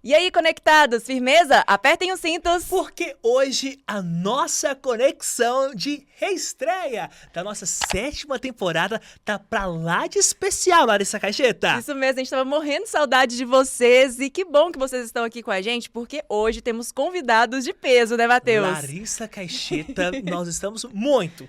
E aí, conectados, firmeza? Apertem os cintos. Porque hoje a nossa conexão de reestreia da nossa 7ª temporada tá pra lá de especial, Larissa Caixeta. Isso mesmo, a gente tava morrendo de saudade de vocês e que bom que vocês estão aqui com a gente, porque hoje temos convidados de peso, né, Matheus? Larissa Caixeta, nós estamos muito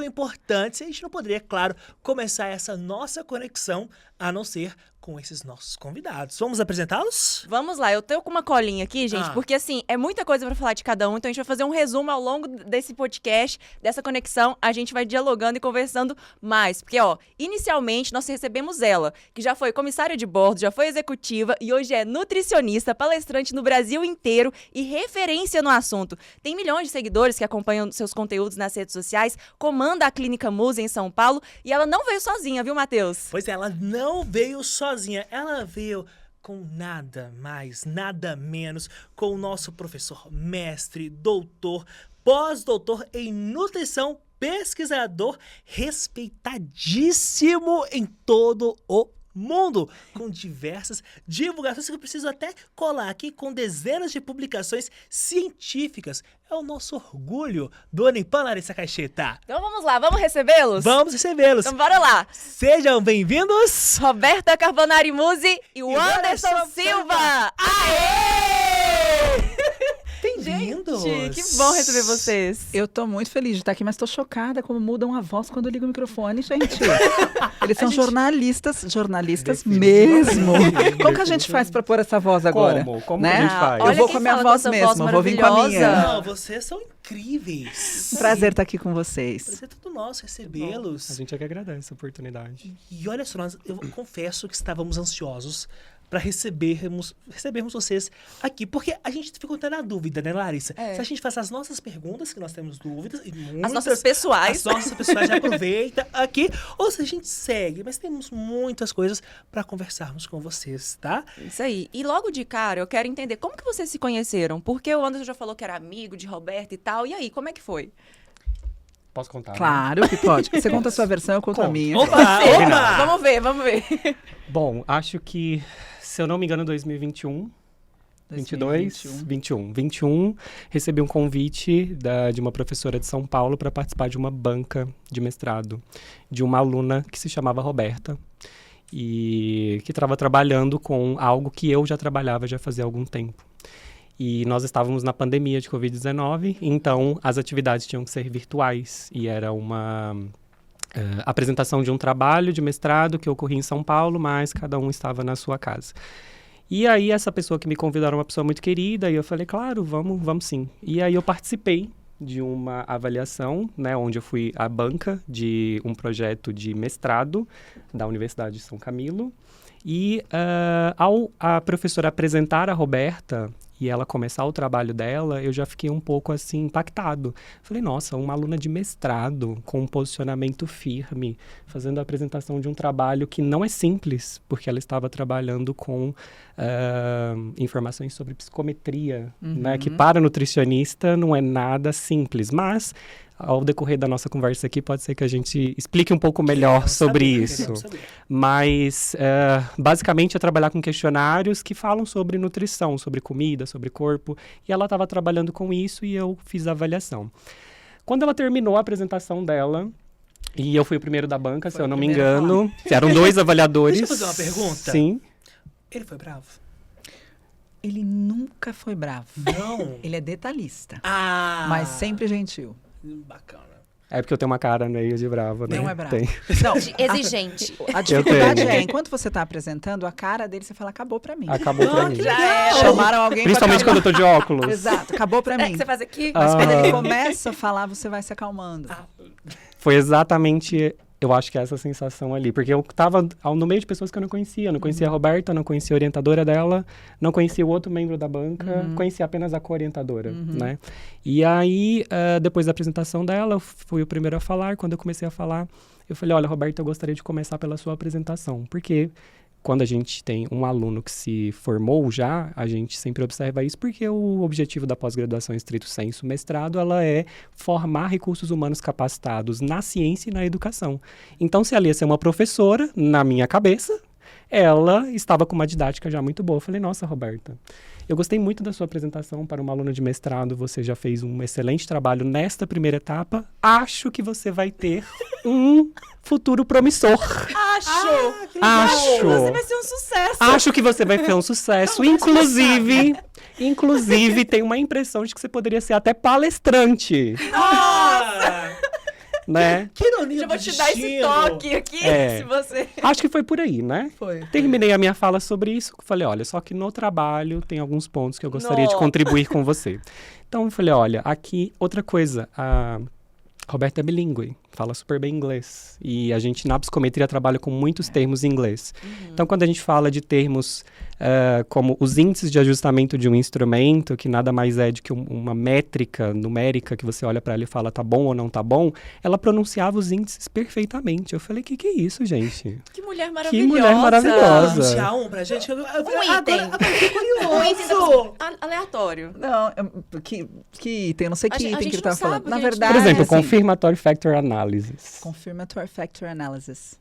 importantes e a gente não poderia, claro, começar essa nossa conexão a não ser com esses nossos convidados. Vamos apresentá-los? Vamos lá, eu tô com uma colinha aqui, gente, porque assim, é muita coisa pra falar de cada um, então a gente vai fazer um resumo ao longo desse podcast, dessa conexão, a gente vai dialogando e conversando mais, porque ó, inicialmente nós recebemos ela, que já foi comissária de bordo, já foi executiva e hoje é nutricionista, palestrante no Brasil inteiro e referência no assunto. Tem milhões de seguidores que acompanham seus conteúdos nas redes sociais, comanda a Clínica Musa em São Paulo e ela não veio sozinha, viu, Matheus? Pois é, ela não veio sozinha, ela veio com nada mais, nada menos, com o nosso professor, mestre, doutor, pós-doutor em nutrição, pesquisador respeitadíssimo em todo o mundo, com diversas divulgações que eu preciso até colar aqui com dezenas de publicações científicas. É o nosso orgulho do Unipam, Larissa Caixeta. Então vamos lá, vamos recebê-los? Vamos recebê-los. Então bora lá. Sejam bem-vindos, Roberta Carbonari Musi e o Anderson Silva. Aê! Bem-vindos! Gente, que bom receber vocês. Eu tô muito feliz de estar aqui, mas tô chocada como mudam a voz quando eu ligo o microfone, gente. Eles são jornalistas mesmo. Como que a gente faz pra pôr essa voz agora? Como né? que a gente faz? Eu vou com a minha voz mesmo, vou vir com a minha. Não, vocês são incríveis. Prazer estar aqui com vocês. Prazer é todo nosso recebê-los. A gente é que agradece a oportunidade. E olha só, eu confesso que estávamos ansiosos para recebermos vocês aqui, porque a gente ficou até na dúvida, né, Larissa? Se a gente faz as nossas perguntas, que nós temos dúvidas, e muitas, as nossas pessoais. As nossas pessoais já aproveita aqui, ou se a gente segue, mas temos muitas coisas para conversarmos com vocês, tá? Isso aí. E logo de cara, eu quero entender como que vocês se conheceram, porque o Anderson já falou que era amigo de Roberta e tal, e aí, como é que foi? Posso contar? Claro que pode. Você conta a sua versão, eu conto a minha. Opa! Vamos ver. Bom, acho que, se eu não me engano, 2021... 21, recebi um convite de uma professora de São Paulo para participar de uma banca de mestrado de uma aluna que se chamava Roberta e que estava trabalhando com algo que eu já trabalhava já fazia algum tempo. E nós estávamos na pandemia de Covid-19, então as atividades tinham que ser virtuais e era uma apresentação de um trabalho de mestrado que ocorria em São Paulo, mas cada um estava na sua casa. E aí, essa pessoa que me convidou era uma pessoa muito querida, e eu falei, claro, vamos sim. E aí, eu participei de uma avaliação, né, onde eu fui à banca de um projeto de mestrado da Universidade de São Camilo. E ao a professora apresentar a Roberta e ela começar o trabalho dela, eu já fiquei um pouco assim impactado. Falei, nossa, uma aluna de mestrado com um posicionamento firme, fazendo a apresentação de um trabalho que não é simples, porque ela estava trabalhando com informações sobre psicometria, né, que para nutricionista não é nada simples, mas ao decorrer da nossa conversa aqui, pode ser que a gente explique um pouco melhor sobre isso. Mas, basicamente, é trabalhar com questionários que falam sobre nutrição, sobre comida, sobre corpo. E ela estava trabalhando com isso e eu fiz a avaliação. Quando ela terminou a apresentação dela, e eu fui o primeiro da banca, se eu não me engano, eram 2 avaliadores. Deixa eu fazer uma pergunta. Sim. Ele foi bravo? Ele nunca foi bravo. Não. Ele é detalhista, Ah! mas sempre gentil. Bacana. É porque eu tenho uma cara meio de bravo, né? Não é bravo. Tem. Não, Exigente. a dificuldade tenho. enquanto você está apresentando, a cara dele, você fala, acabou pra mim. Acabou pra mim. Já era. Chamaram alguém Principalmente pra quando eu tô de óculos. Exato, acabou pra É mim. que você faz aqui. Mas quando ele começa a falar, você vai se acalmando. Foi exatamente, eu acho que essa sensação ali. Porque eu tava no meio de pessoas que eu não conhecia. Eu não conhecia a Roberta, não conhecia a orientadora dela, não conhecia o outro membro da banca, conhecia apenas a co-orientadora, né? E aí, depois da apresentação dela, eu fui o primeiro a falar. Quando eu comecei a falar, eu falei, olha, Roberta, eu gostaria de começar pela sua apresentação. Porque quando a gente tem um aluno que se formou já, a gente sempre observa isso, porque o objetivo da pós-graduação estrito sensu mestrado, ela é formar recursos humanos capacitados na ciência e na educação. Então, se ela ia ser uma professora, na minha cabeça, ela estava com uma didática já muito boa. Eu falei, nossa, Roberta, eu gostei muito da sua apresentação para uma aluna de mestrado. Você já fez um excelente trabalho nesta primeira etapa. Acho que você vai ter um futuro promissor. Acho. Você vai ser um sucesso. Acho que você vai ter um sucesso. Inclusive, tem uma impressão de que você poderia ser até palestrante. Nossa! Né? Que ironia Já vou do te dar esse destino. toque aqui, se você... Acho que foi por aí, né? Foi. Terminei a minha fala sobre isso. Falei, olha, só que no trabalho tem alguns pontos que eu gostaria de Não. contribuir com você. Então, eu falei, olha, aqui, outra coisa. A Roberta é bilíngue, fala super bem inglês. E a gente, na psicometria, trabalha com muitos termos em inglês. Então, quando a gente fala de termos como os índices de ajustamento de um instrumento, que nada mais é do que uma métrica numérica que você olha para ela e fala tá bom ou não tá bom, ela pronunciava os índices perfeitamente. Eu falei, que é isso, gente? Que mulher Que maravilhosa. mulher maravilhosa. Anunciar um pra gente. item. Agora fiquei Um item curioso. aleatório. Não, que item? Eu não sei que A item gente que ele não tava falando. sabe, Na porque a gente- verdade, Por exemplo, assim, confirmatory factor analysis. Confirmatory Factor Analysis.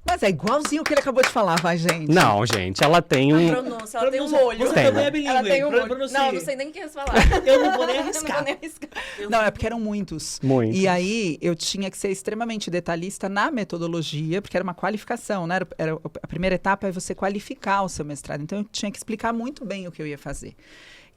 Mas é igualzinho o que ele acabou de falar, vai, gente. Não, gente, ela tem A um... pronúncia, ela tem um Pronúncia. olho. Você Tem. também é bilíngue. Ela tem um olho. Pronuncie. Não sei nem o que ia falar. Eu não vou nem Eu não arriscar. vou nem arriscar. Não, é porque eram muitos. Muitos. E aí, eu tinha que ser extremamente detalhista na metodologia, porque era uma qualificação, né? A primeira etapa é você qualificar o seu mestrado. Então, eu tinha que explicar muito bem o que eu ia fazer.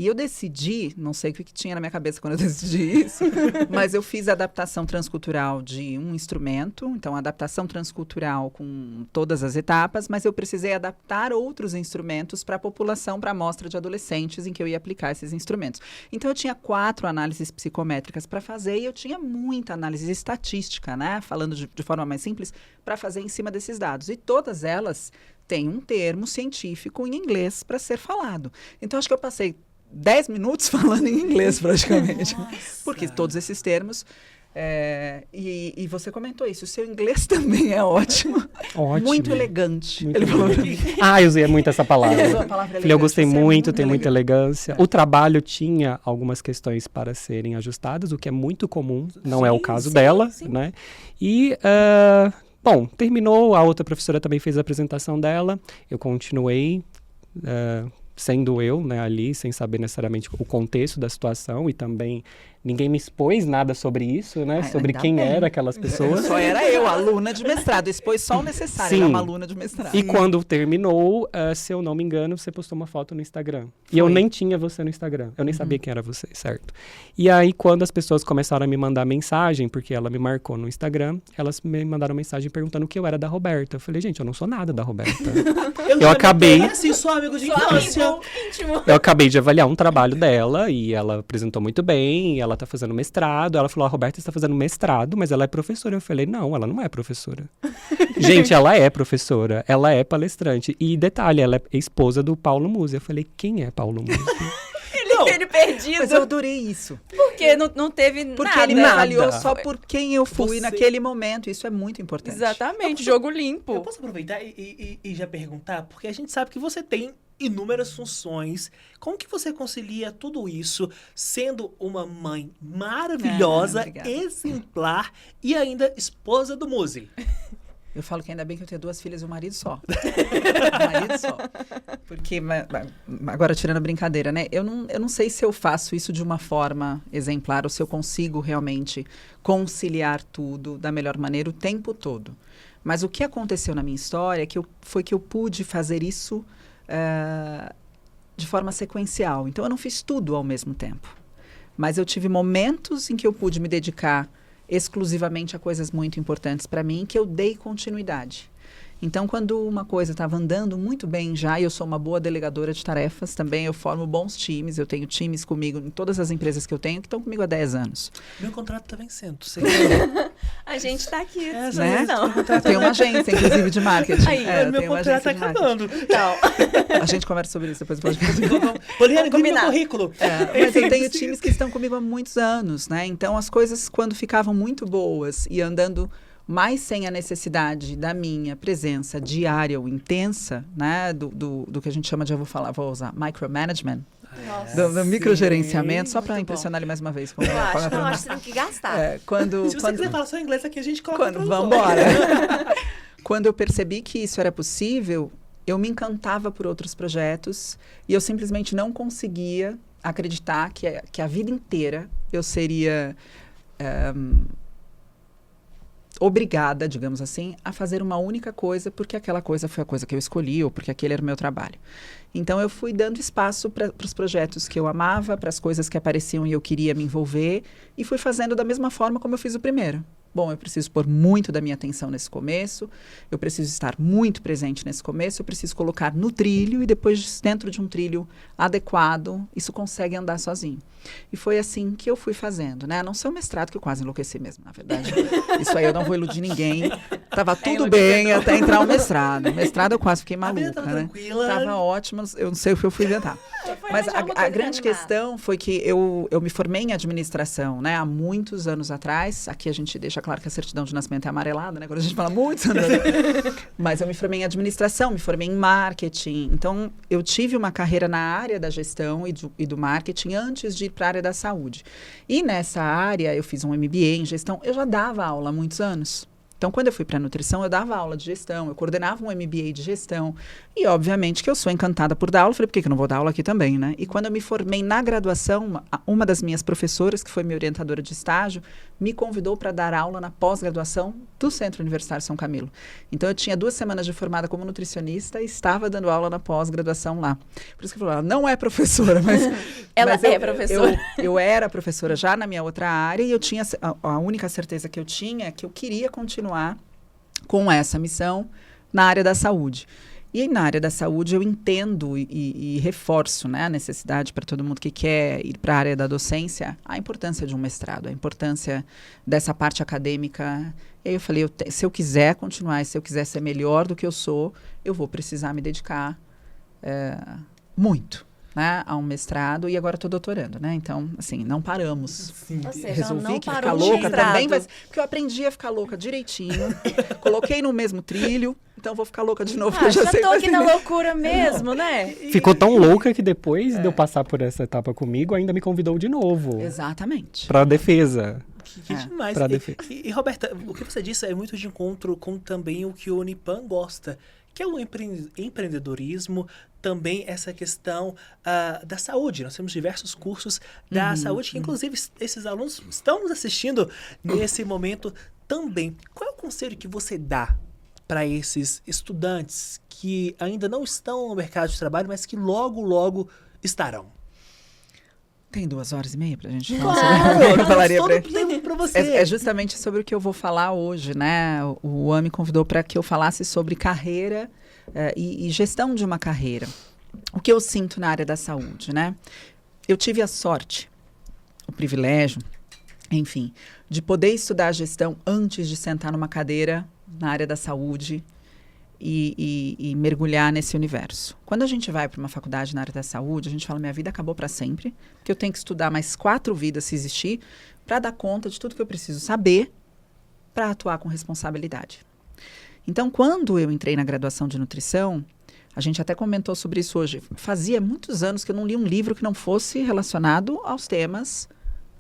E eu decidi, não sei o que tinha na minha cabeça quando eu decidi isso, mas eu fiz a adaptação transcultural de um instrumento, então adaptação transcultural com todas as etapas, mas eu precisei adaptar outros instrumentos para a população, para a amostra de adolescentes em que eu ia aplicar esses instrumentos. Então eu tinha 4 análises psicométricas para fazer e eu tinha muita análise estatística, né? Falando de forma mais simples, para fazer em cima desses dados. E todas elas têm um termo científico em inglês para ser falado. Então acho que eu passei 10 minutos falando em inglês, praticamente. Porque todos esses termos... E você comentou isso. O seu inglês também é ótimo. Ótimo. Muito elegante. Muito Ele falou pra elegante. mim. Ah, eu usei muito essa Ele usou a palavra. palavra Falei, eu gostei elegante. Você é muito, tem muita elegante. elegância. O trabalho tinha algumas questões para serem ajustadas, o que é muito comum, não é o caso dela, né? E, bom, terminou, a outra professora também fez a apresentação dela, eu continuei sendo eu, né, ali, sem saber necessariamente o contexto da situação e também ninguém me expôs nada sobre isso, né, sobre ainda quem bem. eram aquelas pessoas. Só era eu, aluna de mestrado. Expôs só o necessário. Sim. Era uma aluna de mestrado. E quando terminou, se eu não me engano, você postou uma foto no Instagram. E Foi. eu nem tinha você no Instagram. Eu nem sabia quem era você, certo? E aí, quando as pessoas começaram a me mandar mensagem, porque ela me marcou no Instagram, elas me mandaram mensagem perguntando o que eu era da Roberta. Eu falei, gente, eu não sou nada da Roberta. Eu acabei- Assim, sou amigo de Sou infância. amigo íntimo. Eu acabei de avaliar um trabalho dela e ela apresentou muito bem, ela tá fazendo mestrado. Ela falou, a Roberta está fazendo mestrado, mas ela é professora. Eu falei, não, ela não é professora. Gente, ela é professora, ela é palestrante. E detalhe, ela é esposa do Paulo Musi. Eu falei, quem é Paulo Musi? Ele perdido. Mas eu adorei isso. Porque não teve Porque nada. ele me avaliou Nada. só por quem eu fui Você- naquele momento. Isso é muito importante. Exatamente, jogo Eu limpo. posso aproveitar e já perguntar? Porque a gente sabe que você tem inúmeras funções. Como que você concilia tudo isso sendo uma mãe maravilhosa, obrigada. exemplar e ainda esposa do Musi? Eu falo que ainda bem que eu tenho 2 filhas e um marido só. Um marido só. Porque, agora tirando a brincadeira, né? Eu não sei se eu faço isso de uma forma exemplar ou se eu consigo realmente conciliar tudo da melhor maneira o tempo todo. Mas o que aconteceu na minha história foi que eu pude fazer isso de forma sequencial. Então, eu não fiz tudo ao mesmo tempo. Mas eu tive momentos em que eu pude me dedicar exclusivamente a coisas muito importantes para mim, que eu dei continuidade. Então, quando uma coisa estava andando muito bem já, e eu sou uma boa delegadora de tarefas também, eu formo bons times, eu tenho times comigo em todas as empresas que eu tenho, que estão comigo há 10 anos. Meu contrato tá vencendo. Você A gente tá aqui. É, Né? Não. Eu tenho uma agência, inclusive, de marketing. Aí, eu meu tenho uma contrato tá agência de marketing. acabando. Não. A gente conversa sobre isso depois do podcast. Poliana, envie meu combinar. currículo. Mas eu tenho times que estão comigo há muitos anos, né? Então, as coisas, quando ficavam muito boas e andando mas sem a necessidade da minha presença diária ou intensa, né, do que a gente chama de, vou usar, micromanagement, do microgerenciamento, só para impressionar ele mais uma vez. Eu acho que você tem que gastar. Se você quiser falar só inglês aqui, a gente coloca vamos embora. Quando eu percebi que isso era possível, eu me encantava por outros projetos e eu simplesmente não conseguia acreditar que a vida inteira eu seria obrigada, digamos assim, a fazer uma única coisa porque aquela coisa foi a coisa que eu escolhi ou porque aquele era o meu trabalho. Então, eu fui dando espaço para os projetos que eu amava, para as coisas que apareciam e eu queria me envolver, e fui fazendo da mesma forma como eu fiz o primeiro. Bom, eu preciso pôr muito da minha atenção nesse começo, eu preciso estar muito presente nesse começo, eu preciso colocar no trilho e depois, dentro de um trilho adequado, isso consegue andar sozinho. E foi assim que eu fui fazendo, né? A não ser o mestrado, que eu quase enlouqueci mesmo, na verdade. Isso aí eu não vou iludir ninguém. Tava tudo bem até entrar o mestrado. O mestrado eu quase fiquei maluca, né? Tava ótimo, eu não sei o que eu fui inventar. Mas a grande questão foi que eu me formei em administração, né? Há muitos anos atrás. Aqui a gente deixa claro que a certidão de nascimento é amarelada, né? Agora a gente fala muitos anos atrás. Mas eu me formei em administração, me formei em marketing. Então, eu tive uma carreira na área da gestão e do marketing antes de ir para a área da saúde. E nessa área, eu fiz um MBA em gestão. Eu já dava aula há muitos anos. Então, quando eu fui para a nutrição, eu dava aula de gestão, eu coordenava um MBA de gestão. E, obviamente, que eu sou encantada por dar aula. Falei, por que eu não vou dar aula aqui também, né? E quando eu me formei na graduação, uma das minhas professoras, que foi minha orientadora de estágio, me convidou para dar aula na pós-graduação do Centro Universitário São Camilo. Então, eu tinha 2 semanas de formada como nutricionista e estava dando aula na pós-graduação lá. Por isso que eu falei, ela não é professora, mas... Ela é professora. Eu era professora já na minha outra área e eu tinha a única certeza que eu tinha é que eu queria continuar com essa missão na área da saúde. E na área da saúde eu entendo e reforço, né, a necessidade para todo mundo que quer ir para a área da docência, a importância de um mestrado, a importância dessa parte acadêmica. E aí eu falei, se eu quiser continuar, se eu quiser ser melhor do que eu sou, eu vou precisar me dedicar muito, né, a um mestrado, e agora estou doutorando, né? Então, assim, não paramos. Ou seja, Resolvi não que parou ficar no louca mestrado. também, porque eu aprendi a ficar louca direitinho, coloquei no mesmo trilho, então vou ficar louca de novo, porque eu já sei tô aqui fazer. na loucura mesmo, né? Ficou tão louca que depois de eu passar por essa etapa comigo, ainda me convidou de novo. Exatamente. Pra defesa. Que demais. Pra defesa. E, Roberta, o que você disse é muito de encontro com também o que o Unipan gosta, que é o empreendedorismo, também essa questão da saúde. Nós temos diversos cursos da saúde, que inclusive esses alunos estão nos assistindo nesse momento também. Qual é o conselho que você dá para esses estudantes que ainda não estão no mercado de trabalho, mas que logo, logo estarão? Tem 2h30 pra gente falar sobre o que eu falaria pra ele. Tempo para você. É justamente sobre o que eu vou falar hoje, né? O Juan me convidou para que eu falasse sobre carreira e gestão de uma carreira. O que eu sinto na área da saúde, né? Eu tive a sorte, o privilégio, enfim, de poder estudar gestão antes de sentar numa cadeira na área da saúde e mergulhar nesse universo. Quando a gente vai para uma faculdade na área da saúde, a gente fala, minha vida acabou para sempre, que eu tenho que estudar mais 4 vidas, se existir, para dar conta de tudo que eu preciso saber para atuar com responsabilidade. Então, quando eu entrei na graduação de nutrição, a gente até comentou sobre isso hoje, fazia muitos anos que eu não li um livro que não fosse relacionado aos temas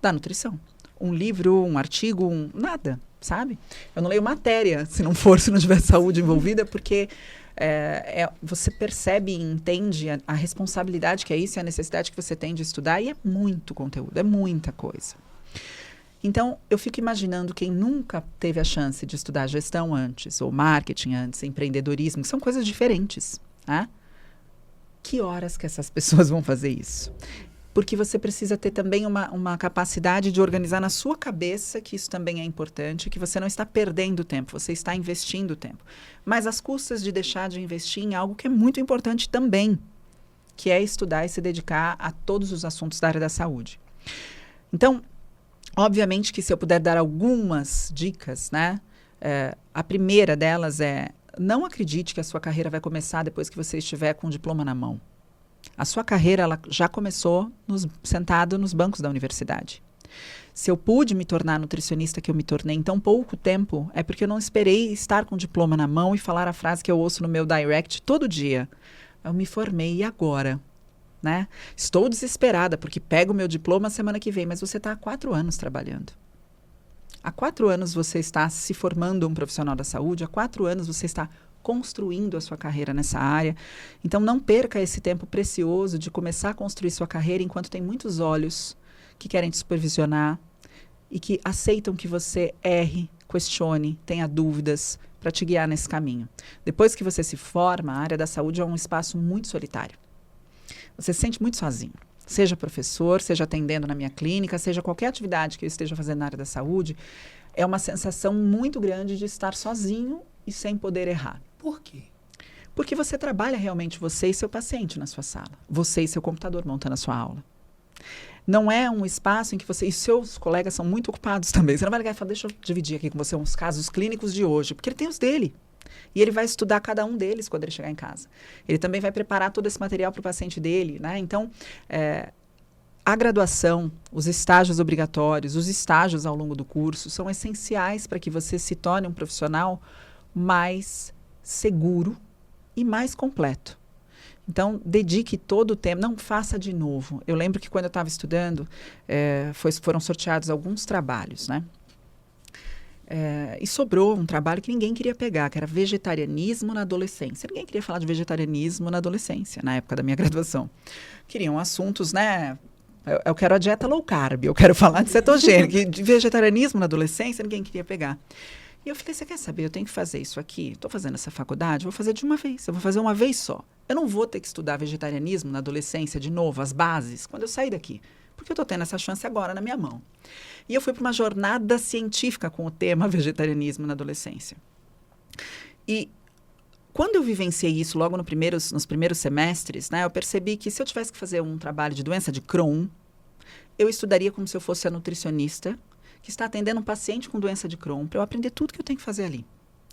da nutrição. Um livro, um artigo, nada, sabe? Eu não leio matéria se não tiver saúde envolvida, porque você percebe e entende a responsabilidade que é isso e a necessidade que você tem de estudar, e é muito conteúdo, é muita coisa. Então, eu fico imaginando quem nunca teve a chance de estudar gestão antes, ou marketing antes, empreendedorismo, que são coisas diferentes, né? Que horas que essas pessoas vão fazer isso? Porque você precisa ter também uma capacidade de organizar na sua cabeça, que isso também é importante, que você não está perdendo tempo, você está investindo tempo. Mas às custas de deixar de investir em algo que é muito importante também, que é estudar e se dedicar a todos os assuntos da área da saúde. Então, obviamente que se eu puder dar algumas dicas, né? A primeira delas é, não acredite que a sua carreira vai começar depois que você estiver com o diploma na mão. A sua carreira ela já começou sentado nos bancos da universidade. Se eu pude me tornar a nutricionista que eu me tornei em tão pouco tempo, é porque eu não esperei estar com o diploma na mão e falar a frase que eu ouço no meu direct todo dia. Eu me formei e agora? Né? Estou desesperada porque pego o meu diploma semana que vem, mas você está há 4 anos trabalhando. Há 4 anos você está se formando um profissional da saúde, há 4 anos você está construindo a sua carreira nessa área. Então não perca esse tempo precioso de começar a construir sua carreira enquanto tem muitos olhos que querem te supervisionar e que aceitam que você erre, questione, tenha dúvidas para te guiar nesse caminho. Depois que você se forma, a área da saúde é um espaço muito solitário. Você se sente muito sozinho. Seja professor, seja atendendo na minha clínica, seja qualquer atividade que eu esteja fazendo na área da saúde, é uma sensação muito grande de estar sozinho e sem poder errar. Por quê? Porque você trabalha realmente você e seu paciente na sua sala. Você e seu computador montando a sua aula. Não é um espaço em que você... E seus colegas são muito ocupados também. Você não vai ligar e falar, deixa eu dividir aqui com você uns casos clínicos de hoje. Porque ele tem os dele. E ele vai estudar cada um deles quando ele chegar em casa. Ele também vai preparar todo esse material para o paciente dele, né? Então, a graduação, os estágios obrigatórios, os estágios ao longo do curso são essenciais para que você se torne um profissional mais seguro e mais completo. Então, dedique todo o tempo, não faça de novo. Eu lembro que quando eu estava estudando, foram sorteados alguns trabalhos, né? E sobrou um trabalho que ninguém queria pegar, que era vegetarianismo na adolescência. Ninguém queria falar de vegetarianismo na adolescência, na época da minha graduação. Queriam assuntos, né? Eu quero a dieta low carb, eu quero falar de cetogênico. De vegetarianismo na adolescência, ninguém queria pegar. E eu falei, você quer saber, eu tenho que fazer isso aqui, estou fazendo essa faculdade, vou fazer de uma vez, eu vou fazer uma vez só. Eu não vou ter que estudar vegetarianismo na adolescência de novo, as bases, quando eu sair daqui, porque eu estou tendo essa chance agora na minha mão. E eu fui para uma jornada científica com o tema vegetarianismo na adolescência. E quando eu vivenciei isso logo nos primeiros semestres, né, eu percebi que se eu tivesse que fazer um trabalho de doença de Crohn, eu estudaria como se eu fosse a nutricionista que está atendendo um paciente com doença de Crohn, para eu aprender tudo que eu tenho que fazer ali.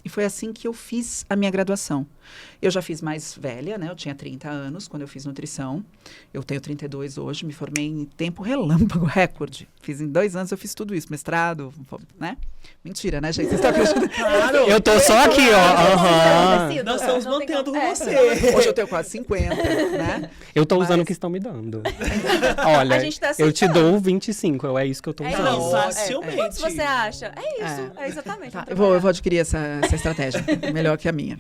E foi assim que eu fiz a minha graduação. Eu já fiz mais velha, né? Eu tinha 30 anos quando eu fiz nutrição. Eu tenho 32 hoje, me formei em tempo relâmpago, recorde. Fiz em 2 anos, eu fiz tudo isso, mestrado, né? Mentira, né, gente? Vocês estão acreditando? Claro! Eu tô só aqui, ó. Nós estamos mantendo com você. Hoje eu tenho quase 50, né? Eu tô usando o que estão me dando. Olha, A gente tá eu te aceitando. dou 25, é isso que eu tô É usando. Não, facilmente. Quantos você acha? É isso, é exatamente. Tá, vamos eu vou adquirir essa estratégia, melhor que a minha.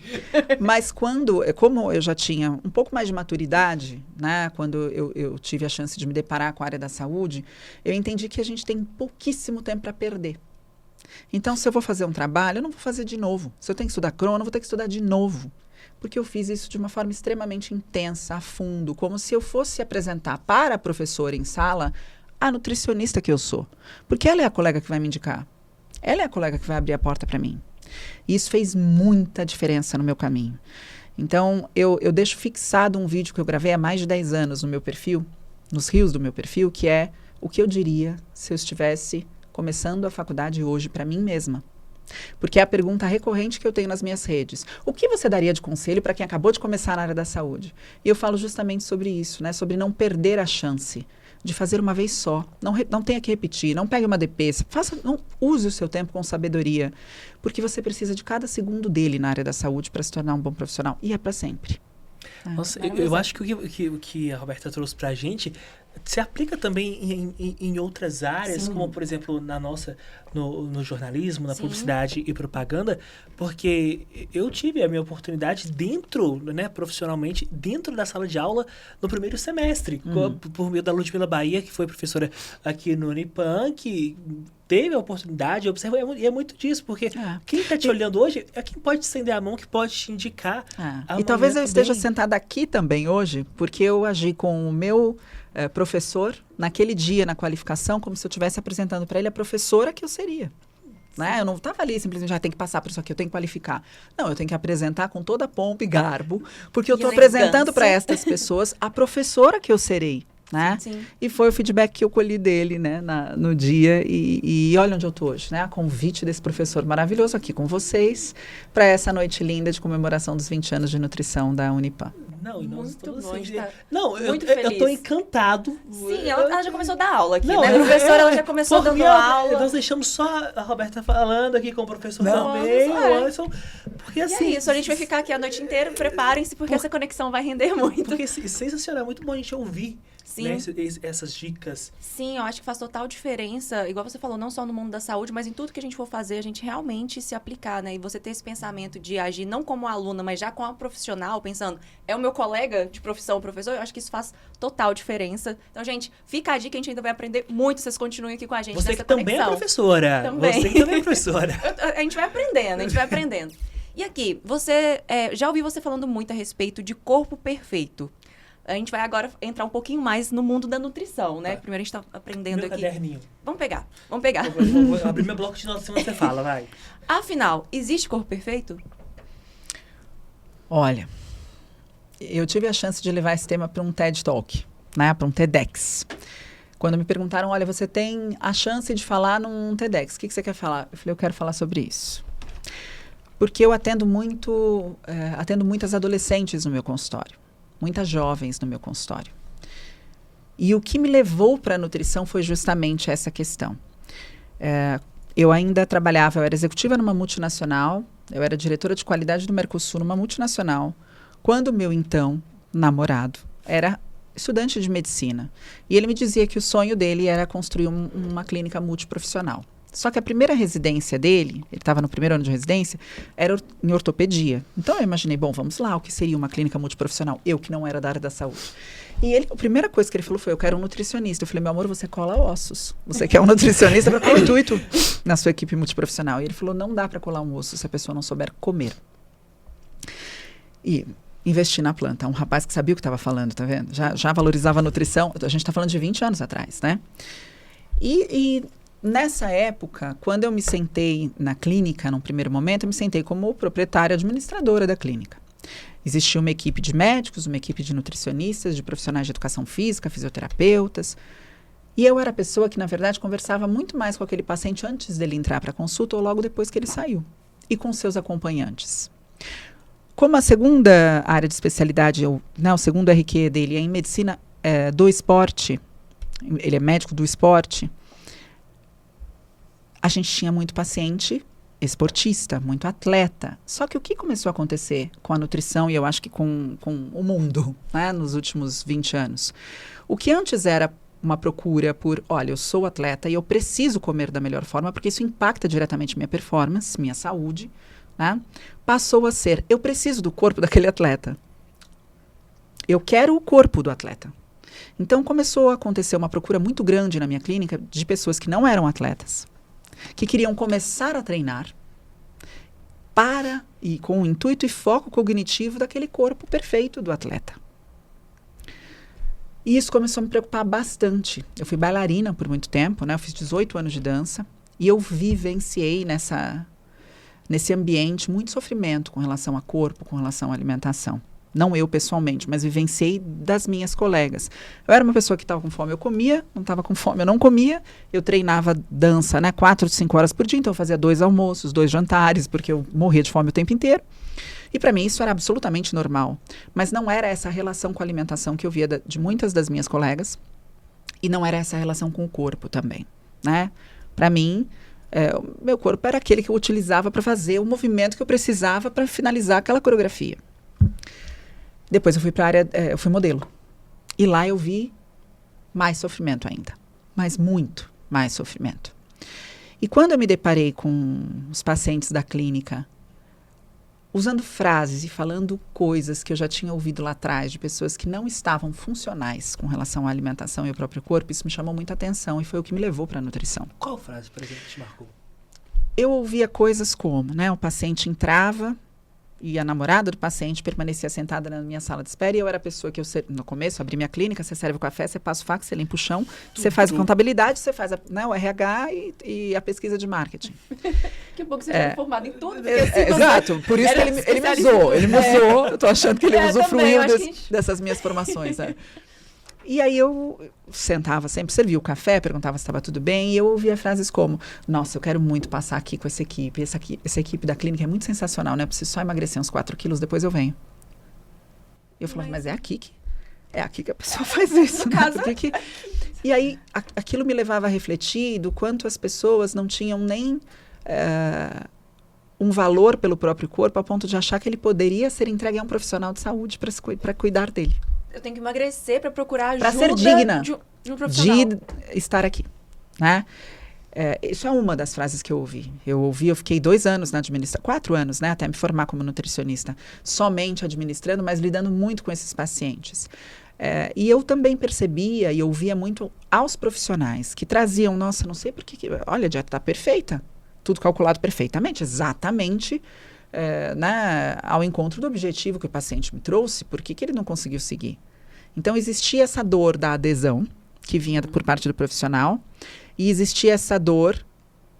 Mas como eu já tinha um pouco mais de maturidade, né, quando eu tive a chance de me deparar com a área da saúde, eu entendi que a gente tem pouquíssimo tempo para perder. Então, se eu vou fazer um trabalho, eu não vou fazer de novo. Se eu tenho que estudar Crohn, eu vou ter que estudar de novo. Porque eu fiz isso de uma forma extremamente intensa, a fundo, como se eu fosse apresentar para a professora em sala a nutricionista que eu sou. Porque ela é a colega que vai me indicar. Ela é a colega que vai abrir a porta para mim. E isso fez muita diferença no meu caminho. Então, eu deixo fixado um vídeo que eu gravei há mais de 10 anos no meu perfil, nos rios do meu perfil, que é o que eu diria se eu estivesse começando a faculdade hoje para mim mesma. Porque é a pergunta recorrente que eu tenho nas minhas redes. O que você daria de conselho para quem acabou de começar na área da saúde? E eu falo justamente sobre isso, né? Sobre não perder a chance de fazer uma vez só. Não tenha que repetir, não pegue uma DP, não use o seu tempo com sabedoria, porque você precisa de cada segundo dele na área da saúde para se tornar um bom profissional. E é para sempre. Nossa, eu acho que o que a Roberta trouxe pra gente se aplica também em outras áreas, Sim. como, por exemplo, na nossa, no jornalismo, na Sim. publicidade e propaganda, porque eu tive a minha oportunidade dentro, né, profissionalmente, dentro da sala de aula no primeiro semestre, por meio da Ludmila Bahia, que foi professora aqui no Unipan, que teve a oportunidade, eu observo, e é muito disso, porque quem está te olhando hoje é quem pode estender a mão, que pode te indicar. E talvez eu esteja também. sentada aqui também hoje, porque eu agi com o meu professor naquele dia na qualificação, como se eu estivesse apresentando para ele a professora que eu seria. Né? Eu não estava ali simplesmente, tem que passar por isso aqui, eu tenho que qualificar. Não, eu tenho que apresentar com toda a pompa e garbo, porque eu estou apresentando para estas pessoas a professora que eu serei. Né? Sim. E foi o feedback que eu colhi dele, né, no dia, e olha onde eu estou hoje, né? A convite desse professor maravilhoso aqui com vocês para essa noite linda de comemoração dos 20 anos de nutrição da Unipan. Não, e nós Muito estamos bom, assim. a gente tá Não, muito eu tô feliz. encantado. Sim, ela já começou a dar aula aqui, Não, né? A professora ela já começou dando aula. Nós deixamos só a Roberta falando aqui com o professor Não, também, é. o Anderson. Porque E assim. é isso, a gente vai ficar aqui a noite inteira, preparem-se, porque essa conexão vai render muito. Porque é sensacional, é muito bom a gente ouvir, Sim. né, essas dicas. Sim, eu acho que faz total diferença, igual você falou, não só no mundo da saúde, mas em tudo que a gente for fazer, a gente realmente se aplicar, né? E você ter esse pensamento de agir não como aluna, mas já como profissional, pensando, é o meu colega de profissão, professor, eu acho que isso faz total diferença. Então, gente, fica a dica, a gente ainda vai aprender muito, vocês continuem aqui com a gente Você nessa que também é conexão. professora. Também. Você que também é professora. A gente vai aprendendo, a gente vai aprendendo. E aqui, você já ouvi você falando muito a respeito de corpo perfeito. A gente vai agora entrar um pouquinho mais no mundo da nutrição, né? Tá. Primeiro a gente tá aprendendo Meu aqui. caderninho. Vamos pegar. Vou abrir meu bloco de notas enquanto você fala, vai. Afinal, existe corpo perfeito? Olha, eu tive a chance de levar esse tema para um TED Talk, né? Para um TEDx. Quando me perguntaram, olha, você tem a chance de falar num TEDx, o que você quer falar? Eu falei, eu quero falar sobre isso. Porque eu atendo muitas adolescentes no meu consultório, muitas jovens no meu consultório. E o que me levou para a nutrição foi justamente essa questão. Eu ainda trabalhava, eu era executiva numa multinacional, eu era diretora de qualidade do Mercosul numa multinacional, quando o meu então namorado era estudante de medicina. E ele me dizia que o sonho dele era construir uma clínica multiprofissional. Só que a primeira residência dele, ele estava no primeiro ano de residência, era em ortopedia. Então eu imaginei, bom, vamos lá, o que seria uma clínica multiprofissional? Eu que não era da área da saúde. E a primeira coisa que ele falou foi, eu quero um nutricionista. Eu falei, meu amor, você cola ossos. Você quer um nutricionista para qual intuito na sua equipe multiprofissional? E ele falou, não dá para colar um osso se a pessoa não souber comer. E investi na planta. Um rapaz que sabia o que estava falando, tá vendo? Já valorizava a nutrição. A gente está falando de 20 anos atrás, né? E nessa época, quando eu me sentei na clínica, num primeiro momento, eu me sentei como proprietária administradora da clínica. Existia uma equipe de médicos, uma equipe de nutricionistas, de profissionais de educação física, fisioterapeutas. E eu era a pessoa que, na verdade, conversava muito mais com aquele paciente antes dele entrar para a consulta ou logo depois que ele saiu. E com seus acompanhantes. Como a segunda área de especialidade, o segundo RQ dele é em medicina do esporte, ele é médico do esporte, a gente tinha muito paciente esportista, muito atleta. Só que o que começou a acontecer com a nutrição, e eu acho que com o mundo, né, nos últimos 20 anos? O que antes era uma procura por, olha, eu sou atleta e eu preciso comer da melhor forma, porque isso impacta diretamente minha performance, minha saúde, né? Passou a ser, eu preciso do corpo daquele atleta. Eu quero o corpo do atleta. Então começou a acontecer uma procura muito grande na minha clínica de pessoas que não eram atletas, que queriam começar a treinar e com o intuito e foco cognitivo daquele corpo perfeito do atleta. E isso começou a me preocupar bastante. Eu fui bailarina por muito tempo, né? Eu fiz 18 anos de dança e eu vivenciei nesse ambiente muito sofrimento com relação a corpo, com relação à alimentação. Não eu pessoalmente, mas vivenciei das minhas colegas. Eu era uma pessoa que estava com fome, eu comia, não estava com fome, eu não comia. Eu treinava dança, né, 4 ou 5 horas por dia, então eu fazia 2 almoços, 2 jantares, porque eu morria de fome o tempo inteiro. E para mim isso era absolutamente normal. Mas não era essa relação com a alimentação que eu via de muitas das minhas colegas. E não era essa relação com o corpo também, né? Para mim, o meu corpo era aquele que eu utilizava para fazer o movimento que eu precisava para finalizar aquela coreografia. Depois eu fui para a área, eu fui modelo. E lá eu vi mais sofrimento ainda. Mas muito mais sofrimento. E quando eu me deparei com os pacientes da clínica, usando frases e falando coisas que eu já tinha ouvido lá atrás, de pessoas que não estavam funcionais com relação à alimentação e ao próprio corpo, isso me chamou muita atenção e foi o que me levou para a nutrição. Qual frase, por exemplo, te marcou? Eu ouvia coisas como, né, o paciente entrava e a namorada do paciente permanecia sentada na minha sala de espera e eu era a pessoa que no começo, abri minha clínica, você serve o café, você passa o fax, você limpa o chão, você faz a contabilidade, você faz o RH e a pesquisa de marketing. Que bom que você já foi formado em tudo. Exato, por isso que ele me usou, eu tô achando que ele usufruiu dessas minhas formações. E aí eu sentava sempre, servia o café, perguntava se estava tudo bem, e eu ouvia frases como, nossa, eu quero muito passar aqui com essa equipe, essa equipe da clínica é muito sensacional, né? Eu preciso só emagrecer uns 4 quilos, depois eu venho. Eu falava, mas é aqui que a pessoa faz isso. Né? E aí, aquilo me levava a refletir do quanto as pessoas não tinham nem um valor pelo próprio corpo a ponto de achar que ele poderia ser entregue a um profissional de saúde para cuidar dele. Eu tenho que emagrecer para procurar ajuda para ser digna de um profissional. De estar aqui, né? Isso é uma das frases que eu ouvi. Eu fiquei 2 anos na administração, 4 anos, né, até me formar como nutricionista, somente administrando, mas lidando muito com esses pacientes. E eu também percebia e ouvia muito aos profissionais que traziam, nossa, não sei por que olha, a dieta está perfeita, tudo calculado perfeitamente, exatamente, né, ao encontro do objetivo que o paciente me trouxe, por que ele não conseguiu seguir? Então, existia essa dor da adesão, que vinha por parte do profissional, e existia essa dor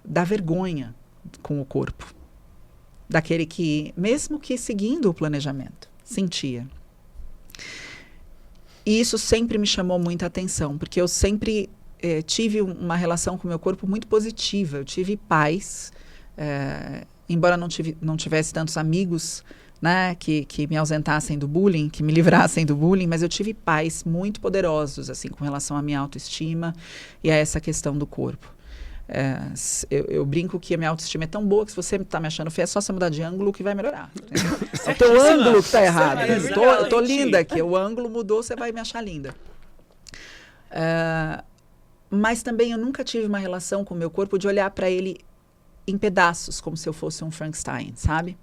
da vergonha com o corpo, daquele que, mesmo que seguindo o planejamento, sentia. E isso sempre me chamou muita atenção, porque eu sempre tive uma relação com o meu corpo muito positiva. Eu tive paz, embora não tivesse tantos amigos, né, que me ausentassem do bullying, que me livrassem do bullying, mas eu tive pais muito poderosos assim, com relação à minha autoestima e a essa questão do corpo. Eu brinco que a minha autoestima é tão boa que se você está me achando feia, é só você mudar de ângulo que vai melhorar. É o teu ângulo que está errado. Eu tô linda aqui, o ângulo mudou, você vai me achar linda. Mas também eu nunca tive uma relação com o meu corpo de olhar para ele em pedaços, como se eu fosse um Frankenstein, sabe?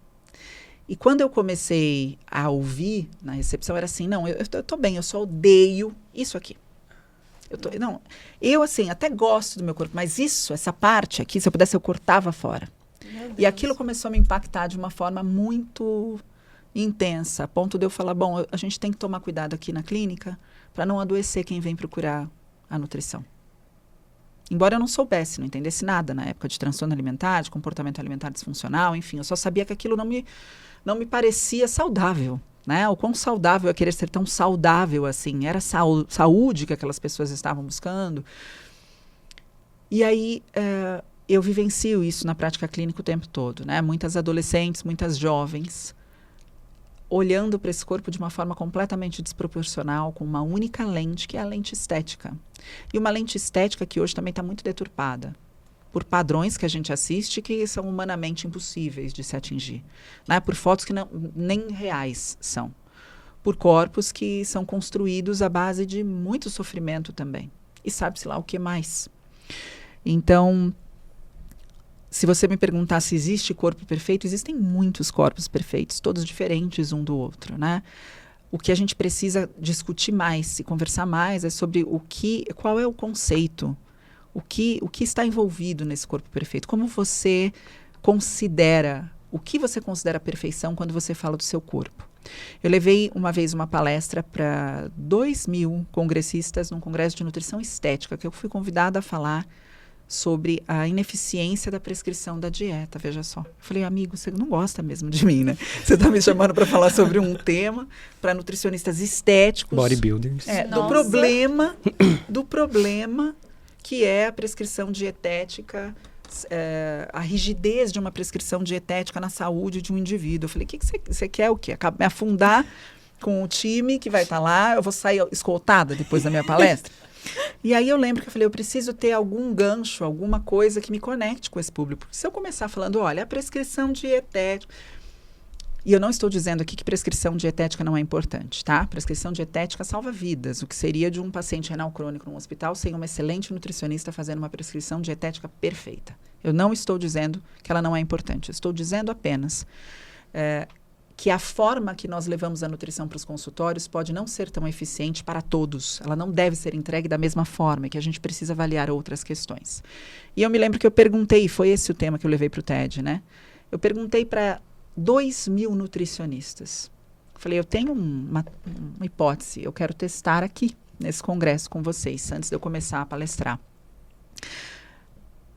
E quando eu comecei a ouvir na recepção, era assim, não, eu tô bem, eu só odeio isso aqui. Eu assim, até gosto do meu corpo, mas essa parte aqui, se eu pudesse, eu cortava fora. E aquilo começou a me impactar de uma forma muito intensa, a ponto de eu falar, bom, a gente tem que tomar cuidado aqui na clínica para não adoecer quem vem procurar a nutrição. Embora eu não soubesse, não entendesse nada na época de transtorno alimentar, de comportamento alimentar disfuncional, enfim, eu só sabia que aquilo não me parecia saudável. Né? O quão saudável é querer ser tão saudável assim. Era saúde que aquelas pessoas estavam buscando. E aí eu vivencio isso na prática clínica o tempo todo. Né? Muitas adolescentes, muitas jovens, olhando para esse corpo de uma forma completamente desproporcional, com uma única lente, que é a lente estética. E uma lente estética que hoje também está muito deturpada por padrões que a gente assiste que são humanamente impossíveis de se atingir. Né? Por fotos que nem reais são. Por corpos que são construídos à base de muito sofrimento também. E sabe-se lá o que mais. Então, se você me perguntar se existe corpo perfeito, existem muitos corpos perfeitos, todos diferentes um do outro, né? O que a gente precisa discutir mais e conversar mais é sobre qual é o conceito, o que está envolvido nesse corpo perfeito? Como você considera, o que você considera perfeição quando você fala do seu corpo? Eu levei uma vez uma palestra para 2.000 congressistas num congresso de nutrição estética, que eu fui convidada a falar sobre a ineficiência da prescrição da dieta, veja só. Eu falei, amigo, você não gosta mesmo de mim, né? Você está me chamando para falar sobre um tema para nutricionistas estéticos. Bodybuilders. Do problema que é a prescrição dietética, a rigidez de uma prescrição dietética na saúde de um indivíduo. Eu falei, o que você quer o quê? Me afundar com o time que vai estar lá, eu vou sair escoltada depois da minha palestra? E aí eu lembro que eu falei, eu preciso ter algum gancho, alguma coisa que me conecte com esse público. Porque se eu começar falando, olha, a prescrição dietética... E eu não estou dizendo aqui que prescrição dietética não é importante, tá? Prescrição dietética salva vidas. O que seria de um paciente renal crônico num hospital sem uma excelente nutricionista fazendo uma prescrição dietética perfeita. Eu não estou dizendo que ela não é importante. Eu estou dizendo apenas que a forma que nós levamos a nutrição para os consultórios pode não ser tão eficiente para todos. Ela não deve ser entregue da mesma forma, que a gente precisa avaliar outras questões. E eu me lembro que eu perguntei, foi esse o tema que eu levei para o TED, né? Eu perguntei para 2.000 nutricionistas. Falei, eu tenho uma hipótese, eu quero testar aqui, nesse congresso com vocês, antes de eu começar a palestrar.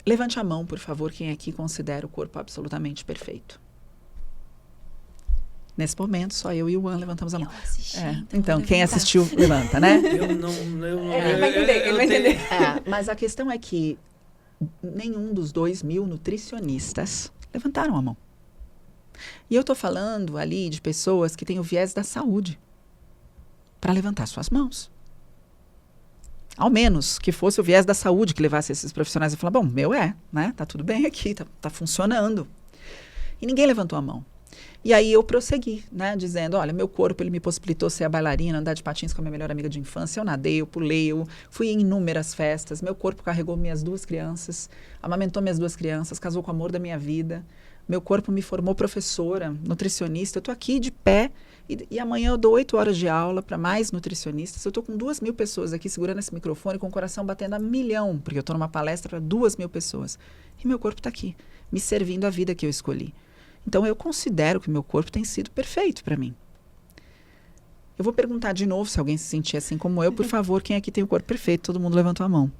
Levante a mão, por favor, quem aqui considera o corpo absolutamente perfeito. Nesse momento, só eu e o Juan levantamos a mão. Eu assisti, então quem assistiu, levanta, né? Ele vai entender. Mas a questão é que nenhum dos 2.000 nutricionistas levantaram a mão. E eu estou falando ali de pessoas que têm o viés da saúde. para levantar suas mãos. Ao menos que fosse o viés da saúde que levasse esses profissionais a falar, bom, meu né? Tá tudo bem aqui, tá funcionando. E ninguém levantou a mão. E aí eu prossegui, né? Dizendo, olha, meu corpo, ele me possibilitou ser a bailarina, andar de patins com a minha melhor amiga de infância. Eu nadei, eu pulei, eu fui em inúmeras festas. Meu corpo carregou minhas 2 crianças, amamentou minhas 2 crianças, casou com o amor da minha vida. Meu corpo me formou professora, nutricionista. Eu tô aqui de pé e amanhã eu dou 8 horas de aula para mais nutricionistas. Eu tô com 2.000 pessoas aqui segurando esse microfone com o coração batendo a milhão, porque eu tô numa palestra para 2.000 pessoas. E meu corpo tá aqui, me servindo a vida que eu escolhi. Então, eu considero que o meu corpo tem sido perfeito para mim. Eu vou perguntar de novo, se alguém se sentir assim como eu, por favor, quem aqui tem o corpo perfeito? Todo mundo levantou a mão.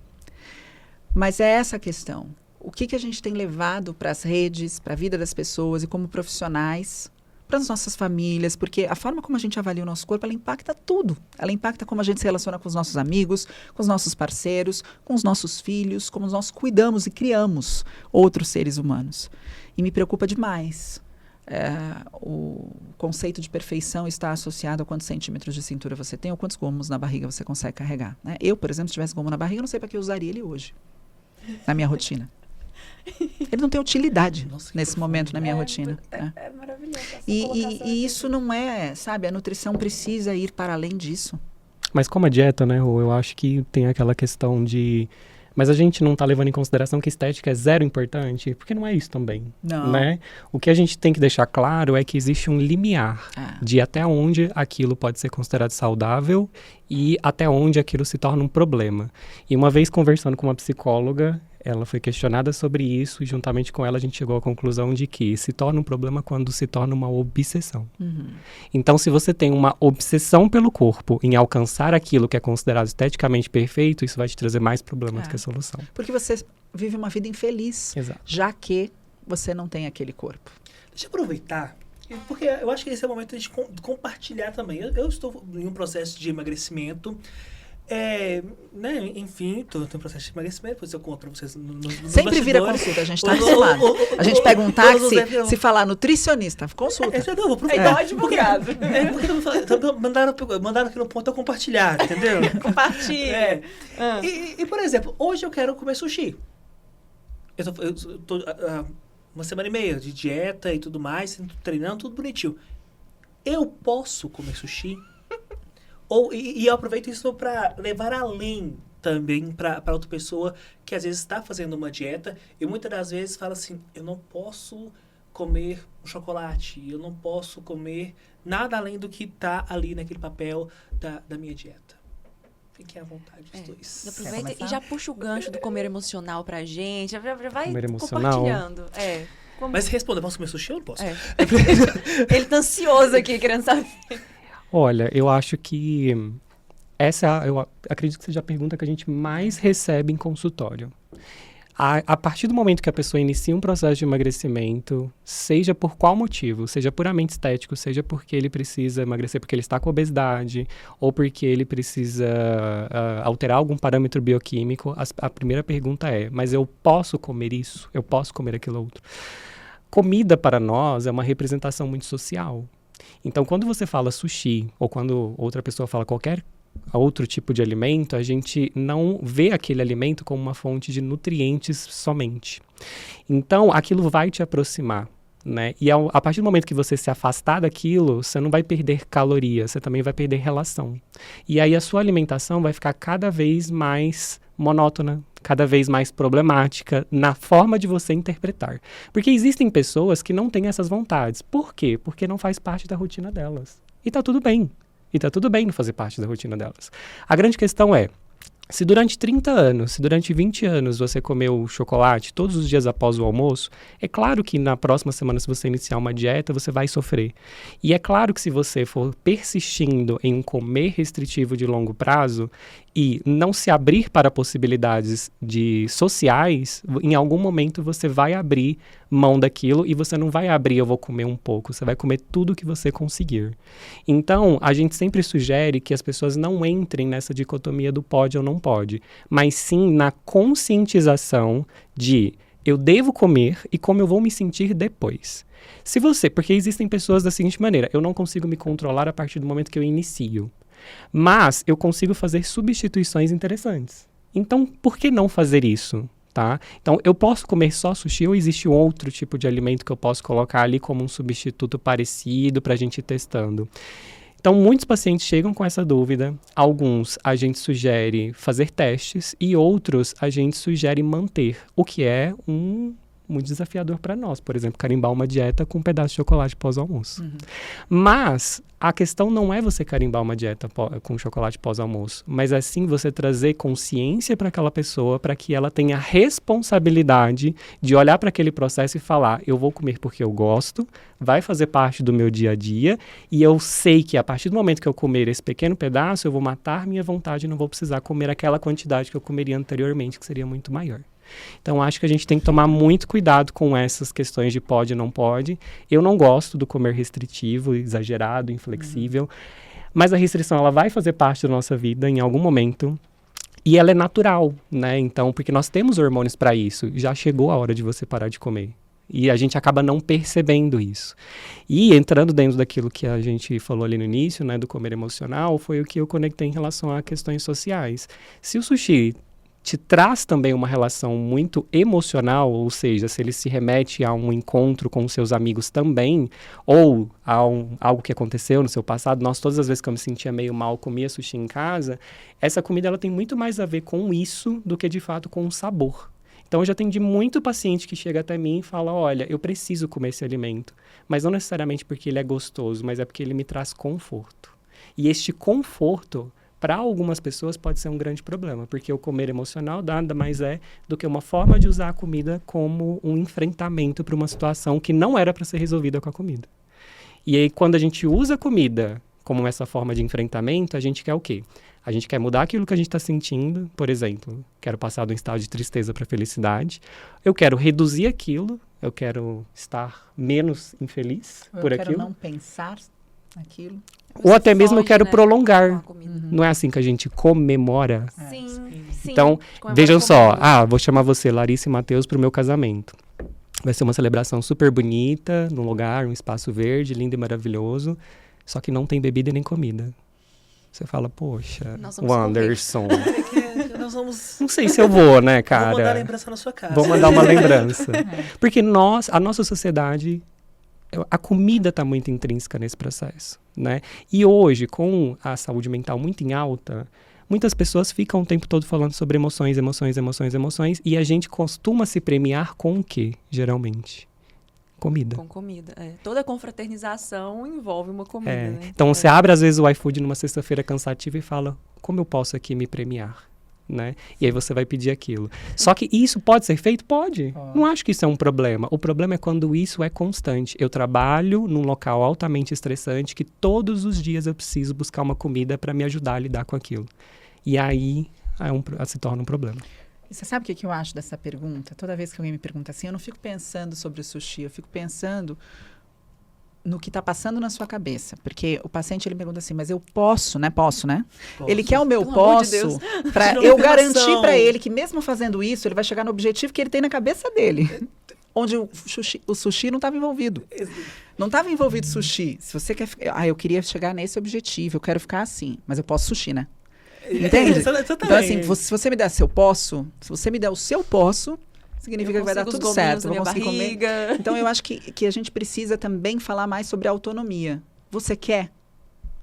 Mas é essa a questão. O que a gente tem levado para as redes, para a vida das pessoas e como profissionais, para as nossas famílias, porque a forma como a gente avalia o nosso corpo, ela impacta tudo. Ela impacta como a gente se relaciona com os nossos amigos, com os nossos parceiros, com os nossos filhos, como nós cuidamos e criamos outros seres humanos. E me preocupa demais. O conceito de perfeição está associado a quantos centímetros de cintura você tem ou quantos gomos na barriga você consegue carregar. Né? Eu, por exemplo, se tivesse gomo na barriga, eu não sei para que eu usaria ele hoje, na minha rotina. Ele não tem utilidade nesse momento na minha rotina. É maravilhoso. E isso não é, sabe, a nutrição precisa ir para além disso. Mas como a dieta, né, Rô, eu acho que tem aquela questão de... Mas a gente não está levando em consideração que estética é zero importante, porque não é isso também, Não. né? O que a gente tem que deixar claro é que existe um limiar de até onde aquilo pode ser considerado saudável e até onde aquilo se torna um problema. E uma vez conversando com uma psicóloga, ela foi questionada sobre isso e juntamente com ela a gente chegou à conclusão de que se torna um problema quando se torna uma obsessão. Uhum. Então, se você tem uma obsessão pelo corpo em alcançar aquilo que é considerado esteticamente perfeito, isso vai te trazer mais problemas que a solução. Porque você vive uma vida infeliz, Exato. já que você não tem aquele corpo. Deixa eu aproveitar, porque eu acho que esse é o momento de a gente compartilhar também. Eu estou em um processo de emagrecimento. Né, enfim, tô em processo de emagrecimento, depois eu conto pra vocês nos Sempre vira consulta, a gente tá acostumado. A gente pega um táxi, se falar nutricionista, consulta. Eu vou aproveitar. Porque mandaram aqui no ponto a compartilhar, entendeu? Compartilha. E, por exemplo, hoje eu quero comer sushi. Eu tô uma semana e meia de dieta e tudo mais, treinando, tudo bonitinho. Eu posso comer sushi? E eu aproveito isso para levar além também para outra pessoa que às vezes está fazendo uma dieta e muitas das vezes fala assim, eu não posso comer um chocolate, eu não posso comer nada além do que está ali naquele papel da minha dieta. Fiquem à vontade, os dois. Aproveita e já puxa o gancho do comer emocional pra gente, já vai Comer emocional. compartilhando. Mas responda, posso comer sushi ou não posso? Ele tá ansioso aqui, querendo saber. Olha, eu acho que eu acredito que seja a pergunta que a gente mais recebe em consultório. A partir do momento que a pessoa inicia um processo de emagrecimento, seja por qual motivo, seja puramente estético, seja porque ele precisa emagrecer porque ele está com obesidade, ou porque ele precisa alterar algum parâmetro bioquímico, a primeira pergunta é, mas eu posso comer isso? Eu posso comer aquilo outro? Comida para nós é uma representação muito social. Então, quando você fala sushi, ou quando outra pessoa fala qualquer outro tipo de alimento, a gente não vê aquele alimento como uma fonte de nutrientes somente. Então, aquilo vai te aproximar, né? E a partir do momento que você se afastar daquilo, você não vai perder calorias, você também vai perder relação. E aí a sua alimentação vai ficar cada vez mais monótona, cada vez mais problemática na forma de você interpretar. Porque existem pessoas que não têm essas vontades. Por quê? Porque não faz parte da rotina delas. E tá tudo bem. E tá tudo bem não fazer parte da rotina delas. A grande questão é, se durante 30 anos, se durante 20 anos você comeu chocolate todos os dias após o almoço, é claro que na próxima semana, se você iniciar uma dieta, você vai sofrer. E é claro que se você for persistindo em um comer restritivo de longo prazo e não se abrir para possibilidades sociais, em algum momento você vai abrir mão daquilo e você não vai abrir, eu vou comer um pouco, você vai comer tudo que você conseguir. Então, a gente sempre sugere que as pessoas não entrem nessa dicotomia do pode ou não pode, mas sim na conscientização de eu devo comer e como eu vou me sentir depois. Porque existem pessoas da seguinte maneira, eu não consigo me controlar a partir do momento que eu inicio. Mas eu consigo fazer substituições interessantes. Então, por que não fazer isso? Tá? Então, eu posso comer só sushi ou existe outro tipo de alimento que eu posso colocar ali como um substituto parecido para a gente ir testando? Então, muitos pacientes chegam com essa dúvida. Alguns a gente sugere fazer testes e outros a gente sugere manter, o que é muito desafiador para nós. Por exemplo, carimbar uma dieta com um pedaço de chocolate pós-almoço. Mas a questão não é você carimbar uma dieta com chocolate pós-almoço, mas é sim você trazer consciência para aquela pessoa, para que ela tenha responsabilidade de olhar para aquele processo e falar, eu vou comer porque eu gosto, vai fazer parte do meu dia a dia, e eu sei que a partir do momento que eu comer esse pequeno pedaço, eu vou matar minha vontade e não vou precisar comer aquela quantidade que eu comeria anteriormente, que seria muito maior. Então, acho que a gente tem que tomar muito cuidado com essas questões de pode e não pode. Eu não gosto do comer restritivo, exagerado, inflexível. Mas a restrição, ela vai fazer parte da nossa vida em algum momento. E ela é natural, né? Então, porque nós temos hormônios para isso. Já chegou a hora de você parar de comer. E a gente acaba não percebendo isso. E entrando dentro daquilo que a gente falou ali no início, né? Do comer emocional, foi o que eu conectei em relação a questões sociais. Se o sushi te traz também uma relação muito emocional, ou seja, se ele se remete a um encontro com seus amigos também, ou a algo que aconteceu no seu passado, todas as vezes que eu me sentia meio mal, comia sushi em casa, essa comida ela tem muito mais a ver com isso do que de fato com o sabor. Então, eu já atendi muito paciente que chega até mim e fala, olha, eu preciso comer esse alimento, mas não necessariamente porque ele é gostoso, mas é porque ele me traz conforto. E este conforto, para algumas pessoas, pode ser um grande problema, porque o comer emocional nada mais é do que uma forma de usar a comida como um enfrentamento para uma situação que não era para ser resolvida com a comida. E aí, quando a gente usa a comida como essa forma de enfrentamento, a gente quer o quê? A gente quer mudar aquilo que a gente está sentindo, por exemplo, quero passar de um estado de tristeza para felicidade, eu quero reduzir aquilo, eu quero estar menos infeliz por aquilo. Eu quero não pensar naquilo. Ou até mesmo eu quero prolongar. Uhum. Não é assim que a gente comemora? Sim. Então, vejam só. Vou chamar você, Larissa e Matheus, para o meu casamento. Vai ser uma celebração super bonita, num lugar, um espaço verde, lindo e maravilhoso. Só que não tem bebida nem comida. Você fala, poxa, o Anderson. Nós vamos... Não sei se eu vou, né, cara? Vou mandar lembrança na sua casa. Vou mandar uma lembrança. Porque a nossa sociedade... A comida está muito intrínseca nesse processo, né? E hoje, com a saúde mental muito em alta, muitas pessoas ficam o tempo todo falando sobre emoções, e a gente costuma se premiar com o quê, geralmente? Comida. Com comida, Toda confraternização envolve uma comida, né? Então, você abre, às vezes, o iFood numa sexta-feira cansativa e fala, como eu posso aqui me premiar? Né? E aí você vai pedir aquilo. Só que isso pode ser feito? Pode. Não acho que isso é um problema. O problema é quando isso é constante. Eu trabalho num local altamente estressante que todos os dias eu preciso buscar uma comida para me ajudar a lidar com aquilo. E aí se torna um problema. E você sabe o que eu acho dessa pergunta? Toda vez que alguém me pergunta assim, eu não fico pensando sobre o sushi, eu fico pensando no que está passando na sua cabeça. Porque o paciente, ele pergunta assim, mas eu posso, né? Posso. Ele quer o meu posso para eu garantir para ele que mesmo fazendo isso, ele vai chegar no objetivo que ele tem na cabeça dele. Onde o sushi não estava envolvido. Não estava envolvido sushi. Se você quer... eu queria chegar nesse objetivo, eu quero ficar assim. Mas eu posso sushi, né? Entende? Então, assim, se você me der se você me der o seu posso... significa que vai dar tudo certo, eu vou conseguir comer. Então, eu acho que a gente precisa também falar mais sobre autonomia. Você quer?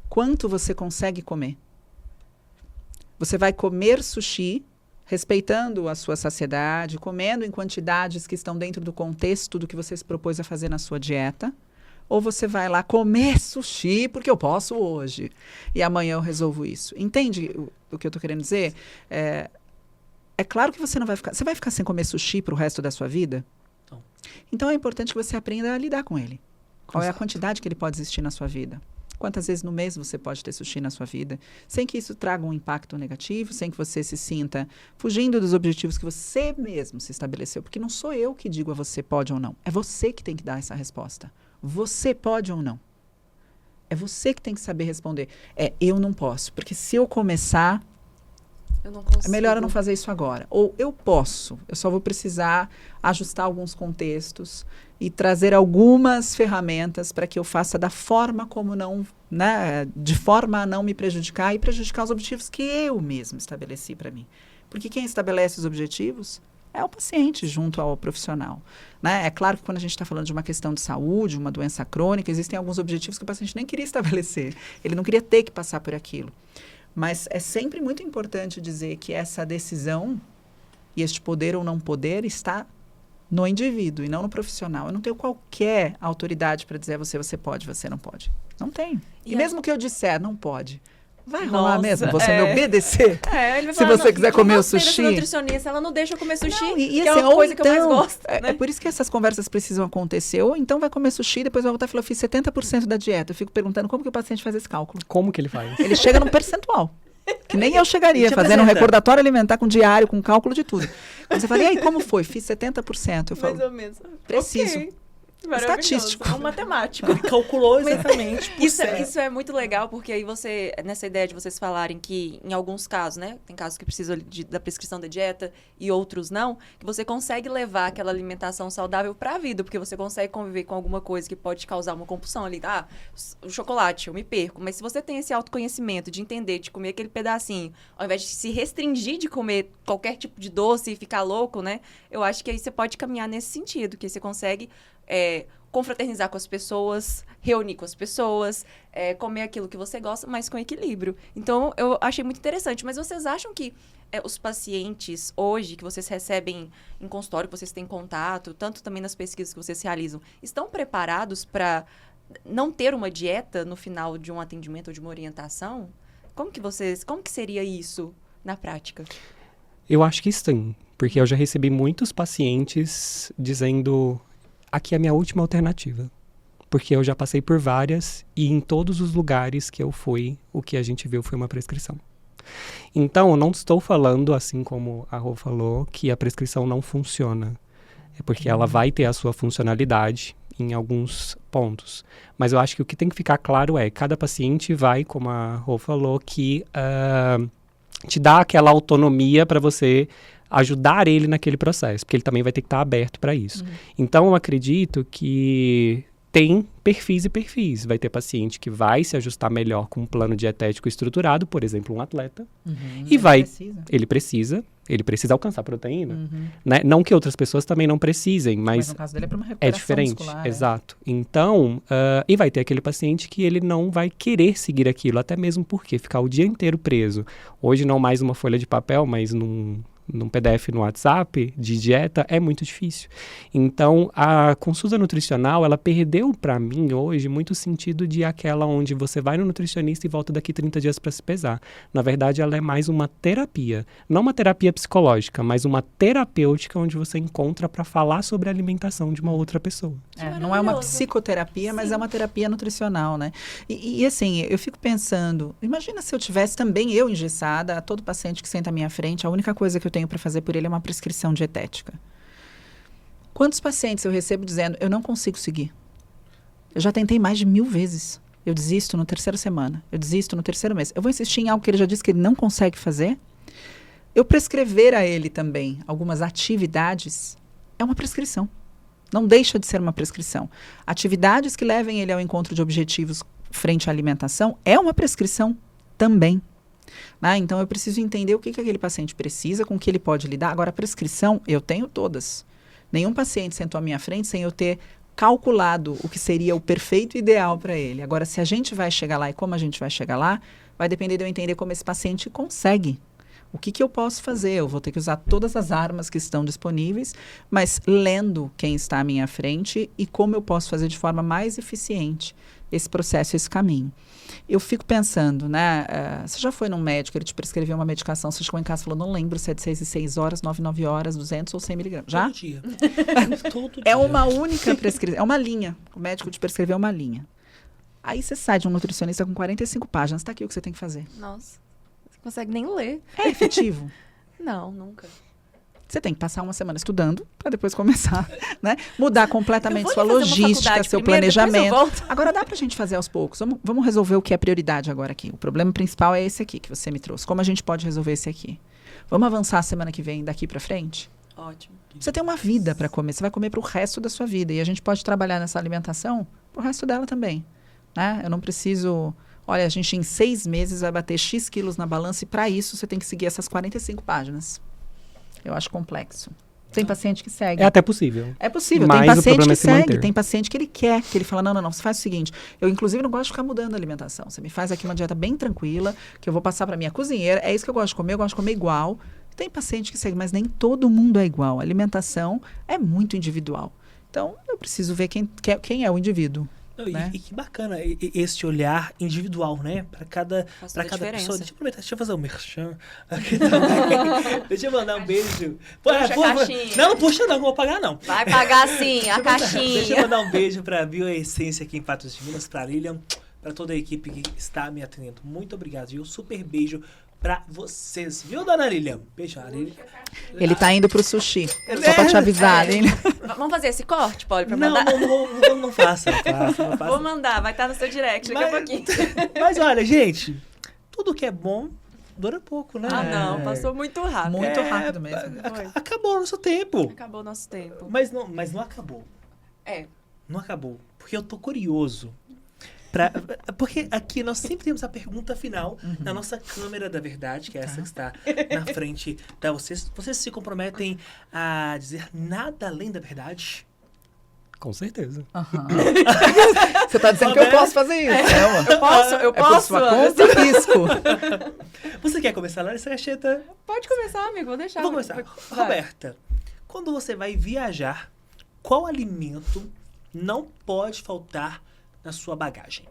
Quanto você consegue comer? Você vai comer sushi, respeitando a sua saciedade, comendo em quantidades que estão dentro do contexto do que você se propôs a fazer na sua dieta? Ou você vai lá comer sushi porque eu posso hoje e amanhã eu resolvo isso? Entende o que eu estou querendo dizer? É claro que você não vai ficar... Você vai ficar sem comer sushi pro resto da sua vida? Então é importante que você aprenda a lidar com ele. Qual é a quantidade que ele pode existir na sua vida? Quantas vezes no mês você pode ter sushi na sua vida? Sem que isso traga um impacto negativo, sem que você se sinta fugindo dos objetivos que você mesmo se estabeleceu. Porque não sou eu que digo a você pode ou não. É você que tem que dar essa resposta. Você pode ou não? É você que tem que saber responder. Eu não posso. Porque se eu começar... Eu não consigo. É melhor eu não fazer isso agora. Ou eu posso, eu só vou precisar ajustar alguns contextos e trazer algumas ferramentas para que eu faça da forma como não, né, de forma a não me prejudicar e prejudicar os objetivos que eu mesmo estabeleci para mim. Porque quem estabelece os objetivos é o paciente junto ao profissional. Né? É claro que quando a gente está falando de uma questão de saúde, uma doença crônica, existem alguns objetivos que o paciente nem queria estabelecer. Ele não queria ter que passar por aquilo. Mas é sempre muito importante dizer que essa decisão e este poder ou não poder está no indivíduo e não no profissional. Eu não tenho qualquer autoridade para dizer a você, você pode, você não pode. Não tenho. E mesmo que eu disser, não pode, vai rolar mesmo você me obedecer? Ele vai se falar, você quiser comer o sushi. Essa nutricionista, ela não deixa eu comer sushi, não, que é uma coisa que eu mais gosto. Né? É por isso que essas conversas precisam acontecer. Ou então vai comer sushi, depois vai voltar e falar, eu fiz 70% da dieta. Eu fico perguntando como que o paciente faz esse cálculo. Como que ele faz? Ele chega num percentual. Que nem eu chegaria, fazendo um recordatório alimentar com diário, com cálculo de tudo. Quando você fala, e aí, como foi? Fiz 70%. Eu falo, mais ou menos. Preciso. Okay. Estatístico. É um matemático. Ele calculou exatamente. Isso é muito legal, porque aí você, nessa ideia de vocês falarem que, em alguns casos, né? Tem casos que precisam da prescrição da dieta e outros não, que você consegue levar aquela alimentação saudável para a vida, porque você consegue conviver com alguma coisa que pode causar uma compulsão ali. Ah, o chocolate, eu me perco. Mas se você tem esse autoconhecimento de entender, de comer aquele pedacinho, ao invés de se restringir de comer qualquer tipo de doce e ficar louco, né? Eu acho que aí você pode caminhar nesse sentido, que você consegue confraternizar com as pessoas, reunir com as pessoas, comer aquilo que você gosta, mas com equilíbrio. Então, eu achei muito interessante. Mas vocês acham que os pacientes hoje, que vocês recebem em consultório, que vocês têm contato, tanto também nas pesquisas que vocês realizam, estão preparados para não ter uma dieta no final de um atendimento ou de uma orientação? Como que seria isso na prática? Eu acho que sim, porque eu já recebi muitos pacientes dizendo, aqui é a minha última alternativa, porque eu já passei por várias e em todos os lugares que eu fui, o que a gente viu foi uma prescrição. Então, eu não estou falando, assim como a Rô falou, que a prescrição não funciona. É porque ela vai ter a sua funcionalidade em alguns pontos. Mas eu acho que o que tem que ficar claro é, cada paciente vai, como a Rô falou, que te dá aquela autonomia para você ajudar ele naquele processo, porque ele também vai ter que estar aberto para isso. Então, eu acredito que tem perfis e perfis. Vai ter paciente que vai se ajustar melhor com um plano dietético estruturado, por exemplo, um atleta, e ele precisa alcançar proteína. Né? Não que outras pessoas também não precisem, mas no caso dele é para uma recuperação diferente. Muscular, Exato. Então, e vai ter aquele paciente que ele não vai querer seguir aquilo, até mesmo porque ficar o dia inteiro preso. Hoje não mais uma folha de papel, mas num PDF no WhatsApp de dieta é muito difícil. Então, a consulta nutricional, ela perdeu para mim hoje muito sentido de aquela onde você vai no nutricionista e volta daqui 30 dias para se pesar. Na verdade, ela é mais uma terapia. Não uma terapia psicológica, mas uma terapêutica onde você encontra para falar sobre a alimentação de uma outra pessoa. Não é uma psicoterapia, mas é uma terapia nutricional, né? E assim, eu fico pensando, imagina se eu tivesse também eu engessada, todo paciente que senta à minha frente, a única coisa que eu tenho para fazer por ele é uma prescrição dietética. Quantos pacientes eu recebo dizendo, eu não consigo seguir? Eu já tentei mais de 1000 vezes. Eu desisto na 3ª semana. Eu desisto no 3º mês. Eu vou insistir em algo que ele já disse que ele não consegue fazer? Eu prescrever a ele também algumas atividades é uma prescrição. Não deixa de ser uma prescrição. Atividades que levem ele ao encontro de objetivos frente à alimentação é uma prescrição também. Então, eu preciso entender o que aquele paciente precisa, com o que ele pode lidar. Agora, a prescrição, eu tenho todas. Nenhum paciente sentou à minha frente sem eu ter calculado o que seria o perfeito ideal para ele. Agora, se a gente vai chegar lá e como a gente vai chegar lá, vai depender de eu entender como esse paciente consegue. O que eu posso fazer? Eu vou ter que usar todas as armas que estão disponíveis, mas lendo quem está à minha frente e como eu posso fazer de forma mais eficiente esse processo, esse caminho. Eu fico pensando, né? Você já foi num médico, ele te prescreveu uma medicação, você chegou em casa e falou, não lembro se é de 6 em 6 horas, 9 em 9 horas, 200 ou 100 miligramas. Já? Todo dia. Todo É dia. uma única prescrição, é uma linha. O médico te prescreveu uma linha. Aí você sai de um nutricionista com 45 páginas, está aqui o que você tem que fazer. Nossa, você não consegue nem ler. É efetivo? Não, nunca. Você tem que passar uma semana estudando para depois começar, né? Mudar completamente sua fazer uma logística, faculdade seu primeiro, depois eu planejamento. volto. Agora dá para a gente fazer aos poucos. Vamos resolver o que é prioridade agora aqui. O problema principal é esse aqui que você me trouxe. Como a gente pode resolver esse aqui? Vamos avançar semana que vem, daqui para frente? Ótimo. Você tem uma vida para comer, você vai comer para o resto da sua vida. E a gente pode trabalhar nessa alimentação para o resto dela também. Né? Eu não preciso... Olha, a gente em 6 meses vai bater X quilos na balança e para isso você tem que seguir essas 45 páginas. Eu acho complexo. Tem paciente que segue. É até possível. É possível. Mas Tem o paciente problema que é se segue, manter. tem paciente que ele quer, que ele fala, não, você faz o seguinte, eu inclusive não gosto de ficar mudando a alimentação. Você me faz aqui uma dieta bem tranquila, que eu vou passar para minha cozinheira, é isso que eu gosto de comer, eu gosto de comer igual. Tem paciente que segue, mas nem todo mundo é igual. A alimentação é muito individual. Então, eu preciso ver quem é o indivíduo. Não, né? E que bacana esse olhar individual, né? Para cada Faz toda a diferença. pessoa. Deixa eu aproveitar, deixa eu fazer um merchan aqui também. Deixa eu mandar um beijo. Puxa a caixinha. Não puxa não vou pagar não. Vai pagar sim, a Deixa eu caixinha. mandar um beijo para a Bioessência aqui em Patos de Minas, para Lilian, para toda a equipe que está me atendendo. Muito obrigado, viu? Super beijo para vocês, viu, dona Lilian? Beijo, Lilian. Ele tá indo pro sushi. Só pra te avisar, hein? Vamos fazer esse corte, Paulo, pra Não, mandar? não faça. Não faça. Vou mandar, vai estar no seu direct daqui a pouquinho. Mas olha, gente, tudo que é bom dura pouco, né? Ah, não, passou muito rápido. Muito rápido mesmo. Foi. Acabou o nosso tempo. Acabou o nosso tempo. Mas não acabou. É. Não acabou. Porque eu tô curioso. Porque aqui nós sempre temos a pergunta final na nossa câmera da verdade, que é essa que está na frente da vocês. Vocês se comprometem a dizer nada além da verdade? Com certeza. Aham. Você tá dizendo que eu posso fazer isso, né? Eu posso, É por sua Anderson? conta e risco. Você quer começar, Larissa Cacheta? Pode começar, amigo, vou deixar. Vou começar. Vai. Roberta, quando você vai viajar, qual alimento não pode faltar na sua bagagem?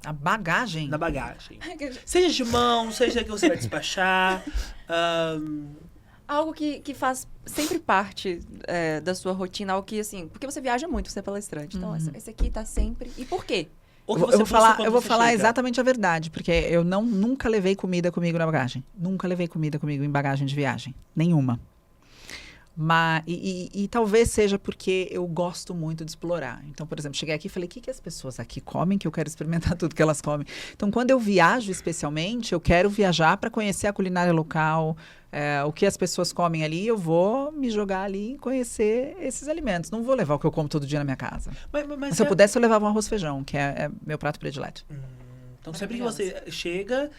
A bagagem? Na bagagem. Seja de mão, seja que você vai despachar. Algo que faz sempre parte da sua rotina, algo que, assim, porque você viaja muito, você é palestrante. Então, esse aqui tá sempre. E por quê? Ou que Eu você vou busca falar, quando eu vou você falar chega. exatamente a verdade, porque eu nunca levei comida comigo na bagagem. Nunca levei comida comigo em bagagem de viagem. Nenhuma. E talvez seja porque eu gosto muito de explorar. Então, por exemplo, cheguei aqui e falei, o que as pessoas aqui comem que eu quero experimentar tudo que elas comem? Então, quando eu viajo especialmente, eu quero viajar para conhecer a culinária local, o que as pessoas comem ali, eu vou me jogar ali e conhecer esses alimentos. Não vou levar o que eu como todo dia na minha casa. Mas Se eu pudesse, eu levava um arroz e feijão, que é meu prato predileto. Então, sempre que você chega,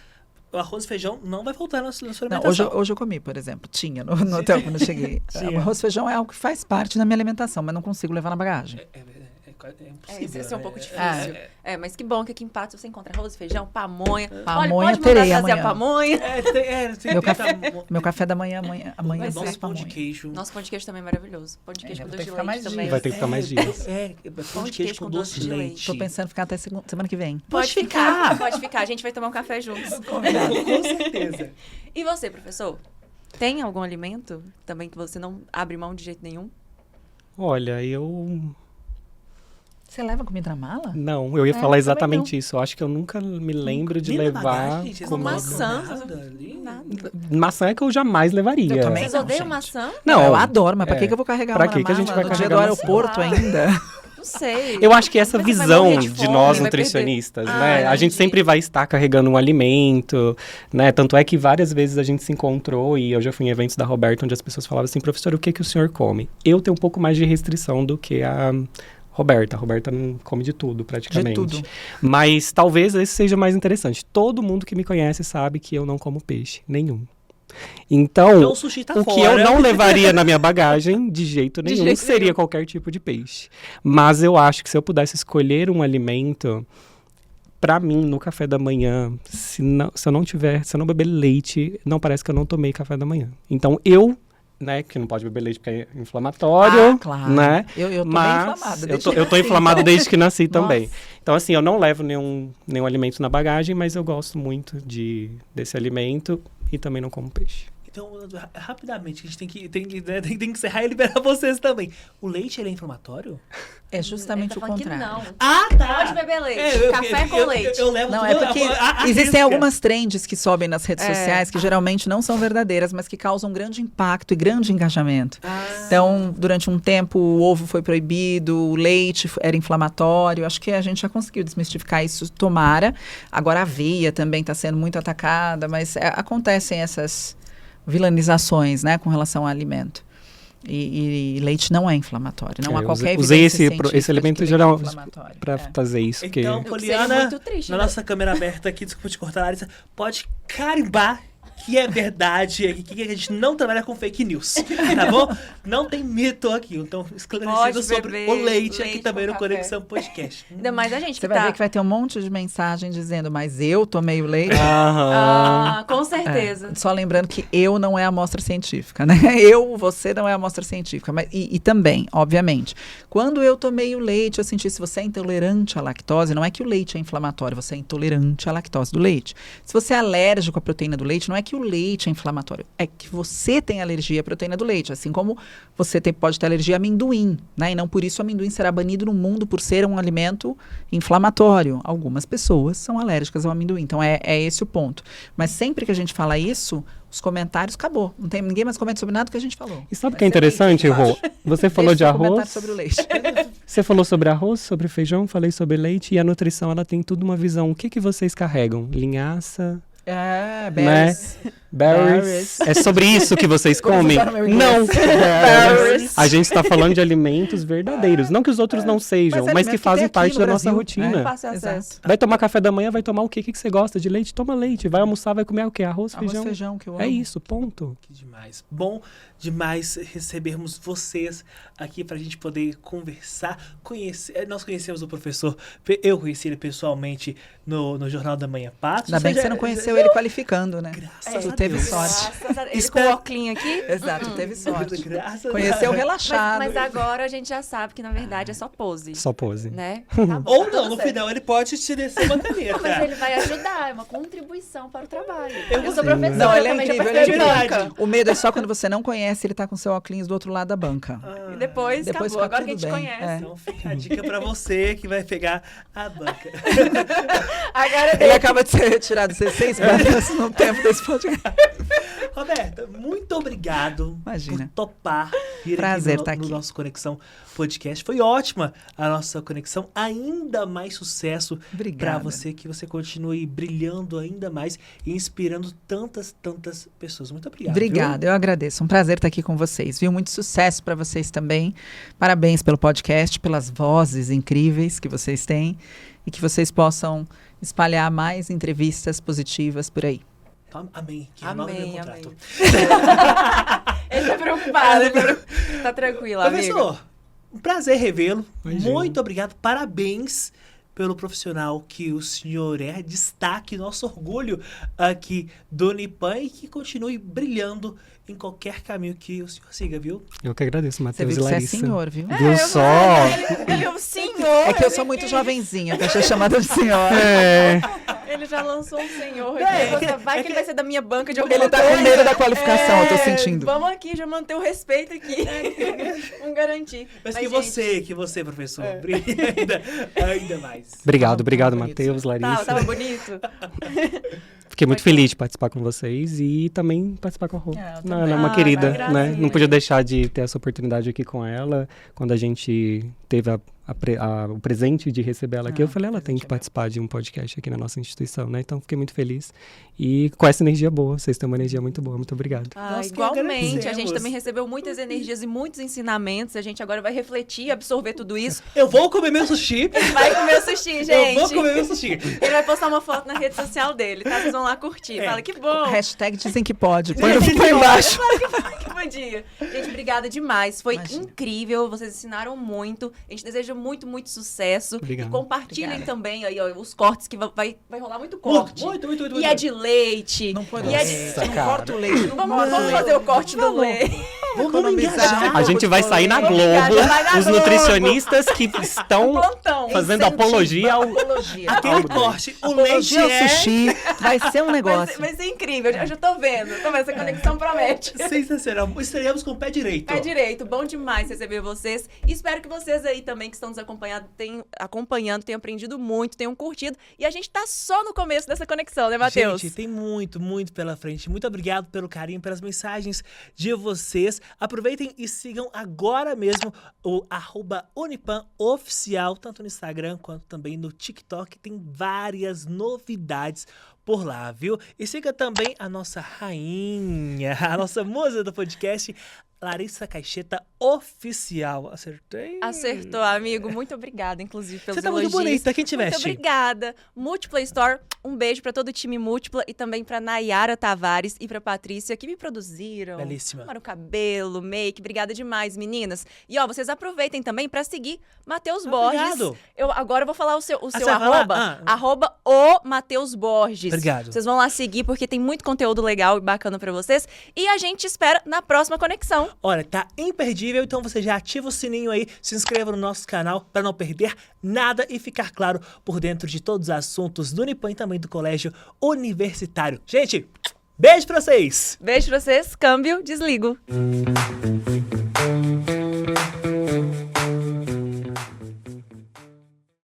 o arroz e feijão não vai faltar na sua Não, alimentação. hoje eu comi, por exemplo. Tinha no hotel quando eu cheguei. Tinha. O arroz e feijão é algo que faz parte da minha alimentação, mas não consigo levar na bagagem. É impossível. Isso é um né? pouco difícil. Mas que bom que aqui em Patos você encontra arroz, feijão, pamonha. Pamonha Olha, pode terei mandar trazer amanhã. a pamonha. Meu café da manhã amanhã Vai é ser Nosso pão de pamonha. queijo. Nosso pão de queijo também é maravilhoso. Pão de queijo com vai ter doce que de ficar leite mais também. dias. Vai ter que ficar mais dias. Pão de queijo com doce de leite. Tô pensando em ficar até semana que vem. Pode ficar, pode ficar. A gente vai tomar um café juntos. Com certeza. E você, professor? Tem algum alimento também que você não abre mão de jeito nenhum? Olha, eu... Você leva comida na mala? Não, eu ia também falar exatamente isso. Eu acho que eu nunca me lembro de Nem na levar bagagem, vocês não comida. maçã. nada ali? Nada. Maçã é que eu jamais levaria. Eu também. Vocês não, odeiam gente. maçã? Não, eu adoro, mas pra é. que eu vou carregar Pra uma que na que a gente mala vai no dia do carregar aeroporto maçã? ainda? Não sei. Eu acho que essa Como é que você vai visão morrer de fome, nós vai nutricionistas, perder? né? Ah, A gente entendi. sempre vai estar carregando um alimento, né? Tanto é que várias vezes a gente se encontrou e eu já fui em eventos da Roberta onde as pessoas falavam assim, professor, o que que o senhor come? Eu tenho um pouco mais de restrição do que a Roberta. A Roberta não come de tudo, praticamente. De tudo. Mas talvez esse seja mais interessante. Todo mundo que me conhece sabe que eu não como peixe nenhum. Então, Então o sushi tá o fora. que eu não levaria na minha bagagem, de jeito De nenhum, jeito seria nenhum. qualquer tipo de peixe. Mas eu acho que se eu pudesse escolher um alimento, pra mim, no café da manhã, se eu não beber leite, não parece que eu não tomei café da manhã. Então, né, que não pode beber leite porque é inflamatório, Ah, claro. né? Eu tô bem Mas inflamada. eu tô inflamado desde que nasci também. Nossa. Então, assim, eu não levo nenhum alimento na bagagem, mas eu gosto muito desse alimento e também não como peixe. Então, rapidamente, a gente tem que encerrar e liberar vocês também. O leite, ele é inflamatório? É justamente Ele o tá falando contrário. Que não. Ah, tá! Pode beber leite. Café com leite. Eu levo Não, tudo é porque a existem risca. algumas trends que sobem nas redes É. sociais que geralmente não são verdadeiras, mas que causam grande impacto e grande engajamento. Então, durante um tempo, o ovo foi proibido, o leite era inflamatório. Acho que a gente já conseguiu desmistificar isso, tomara. Agora, a aveia também está sendo muito atacada, mas acontecem essas vilanizações, né, com relação ao alimento. E leite não é inflamatório. Não há qualquer usei evidência esse elemento científica de que geral leite é inflamatório. pra fazer isso. Então, Eu seria Poliana, muito triste, na né? nossa câmera aberta aqui, desculpa te cortar, Larissa, pode carimbar que é verdade, que a gente não trabalha com fake news, tá bom? Não tem mito aqui, então esclarecido Pode sobre beber o leite aqui leite também com no café. Conexão Podcast. Ainda mais a gente Você que vai tá... ver que vai ter um monte de mensagem dizendo, mas eu tomei o leite. Ah, com certeza. Só lembrando que eu não é a amostra científica, né? Você não é a amostra científica. Mas, e também, obviamente, quando eu tomei o leite, eu senti, se você é intolerante à lactose, não é que o leite é inflamatório, você é intolerante à lactose do leite. Se você é alérgico à proteína do leite, não é que o leite é inflamatório, é que você tem alergia à proteína do leite, assim como você pode ter alergia a amendoim, né? E não por isso o amendoim será banido no mundo por ser um alimento inflamatório. Algumas pessoas são alérgicas ao amendoim, então é esse o ponto. Mas sempre que a gente fala isso, os comentários acabou. Não tem ninguém mais comenta sobre nada que a gente falou. E sabe o que é interessante, Rô? Você falou de Deixa seu comentário arroz, sobre o leite. você falou sobre arroz, sobre feijão, falei sobre leite, e a nutrição, ela tem tudo uma visão. O que vocês carregam? Linhaça, Berries. berries. É sobre isso que vocês Vamos comem? usar o meu inglês. Não. Berries. A gente está falando de alimentos verdadeiros. Não que os outros não sejam, Mas é mas alimento que que fazem tem aqui parte no da nossa Brasil. rotina. Fácil acesso. Vai tomar café da manhã, vai tomar o quê? O que você gosta de leite? Toma leite. Vai almoçar, vai comer o quê? Arroz, Arroz, feijão, que eu amo. É isso, ponto. Que demais. Bom demais recebermos vocês aqui pra gente poder conversar, conhecer. Nós conhecemos o professor, eu conheci ele pessoalmente no Jornal da Manhã Patos. Ainda bem que você não conheceu ele qualificando, né? Graças Tu a teve Deus. sorte. Ele Espero- com o óculinho aqui. Exato, teve sorte. Graças Conheceu a Deus. relaxado. Mas agora a gente já sabe que, na verdade, é só pose. Só pose. Né? Tá bom, Ou tá não, tudo no certo. final ele pode te descer uma caneta. Mas ele vai ajudar, é uma contribuição para o trabalho. Eu Eu sou sei. professora, Não, ele é também já incrível, participei ele é de incrível. banca. O medo é só quando você não conhece, ele tá com seu óculos do outro lado da banca. E depois Depois acabou, fica agora que a gente tudo bem, conhece. é. Então fica a dica pra você que vai pegar a banca. Agora Ele acaba de ser retirado 16 bancas no tempo desse podcast. Roberta, muito obrigado Imagina. por topar vir Prazer aqui tá no aqui. nosso Conexão Podcast. Foi ótima a nossa conexão. Ainda mais sucesso pra Obrigada. você, que você continue brilhando ainda mais e inspirando tantas pessoas. Muito obrigado. Obrigada, eu agradeço. Um prazer estar aqui com vocês. Viu? Muito sucesso para vocês também. Parabéns pelo podcast, pelas vozes incríveis que vocês têm e que vocês possam espalhar mais entrevistas positivas por aí. Então, amém. Que renova meu Amém, contrato. amém. Ele tá preocupado. Tá tranquilo, amigo. Professor, um prazer revê-lo. Imagina. Muito obrigado. Parabéns pelo profissional que o senhor é. Destaque, nosso orgulho aqui do Unipan e que continue brilhando em qualquer caminho que o senhor siga, viu? Eu que agradeço, Você Matheus viu e que você é Larissa. senhor, viu? Viu só? Ele é o senhor. É que eu sou muito jovenzinha, pra ser chamada de senhora. É. Ele já lançou um senhor. É, Aqui. Vai que ele vai ser da minha banca de alguma Ele tá coisa. com medo da qualificação, eu tô sentindo. Vamos aqui, já manter o respeito aqui. Vamos garantir. Mas gente, que você, professor, brilhe ainda mais. Obrigado, obrigado, bonito. Matheus, Larissa. Tava bonito? Fiquei muito feliz de participar com vocês e também participar com a Rô. eu Ela também. é uma Ah, querida, que né? gracinha. Não podia deixar de ter essa oportunidade aqui com ela. Quando a gente teve o presente de receber ela aqui, eu falei, ela tem que participar de um podcast aqui na nossa instituição, né? Então, fiquei muito feliz. E com essa energia boa, vocês têm uma energia muito boa. Muito obrigado. Nós que Igualmente, a gente agradecemos. também recebeu muitas energias e muitos ensinamentos. A gente agora vai refletir, absorver tudo isso. Eu vou comer meu sushi. Vai comer o sushi, gente. Eu vou comer meu sushi. Ele vai postar uma foto na rede social dele, tá? Vocês vão lá curtir. Fala que bom. Hashtag dizem que pode. Põe embaixo. Que bom dia. Gente, obrigada demais. Foi Imagina. incrível. Vocês ensinaram muito. A gente deseja muito, muito sucesso. Obrigado. E compartilhem Obrigada. também aí, ó, os cortes, que vai rolar muito corte. Muito. E é de leite. Não põe E é leite, de... não corta o leite. não Vamos, corta o vamos leite. fazer o corte do Vamos. leite. Vamos economizar. engajar. A gente vai sair na Vamos Globo. engajar, vai na Os Globo. nutricionistas que estão Plantão. fazendo Incentiva, apologia ao... apologia. Aquele corte. O leite Apologia ao é sushi. Vai ser um negócio. Vai ser incrível. Eu já tô vendo. Essa conexão promete. sensacional. Estreamos com o pé direito. É direito, bom demais receber vocês. E espero que vocês aí também que estão estão nos acompanhando, tenham aprendido muito, tenham curtido. E a gente tá só no começo dessa conexão, né, Matheus? Gente, tem muito, muito pela frente. Muito obrigado pelo carinho, pelas mensagens de vocês. Aproveitem e sigam agora mesmo o @UnipanOficial, tanto no Instagram quanto também no TikTok. Tem várias novidades por lá, viu? E siga também a nossa rainha, a nossa musa do podcast, Larissa Caixeta Oficial. Acertei? Acertou, amigo. Muito obrigada, inclusive, pelos Você tá elogios. muito bonita. Quem te Muito veste? obrigada. Múltipla Store, um beijo pra todo o time Múltipla e também pra Nayara Tavares e pra Patrícia, que me produziram. Belíssima. Arrumaram o cabelo, make. Obrigada demais, meninas. E, ó, vocês aproveitem também pra seguir Matheus Borges. Obrigado. Agora eu vou falar o seu você vai arroba. falar? Arroba o Matheus Borges. Obrigado. Vocês vão lá seguir, porque tem muito conteúdo legal e bacana pra vocês. E a gente espera na próxima conexão. Olha, tá imperdível, então você já ativa o sininho aí, se inscreva no nosso canal para não perder nada e ficar claro por dentro de todos os assuntos do Unipan e também do Colégio Universitário. Gente, beijo pra vocês! Beijo pra vocês. Câmbio, desligo.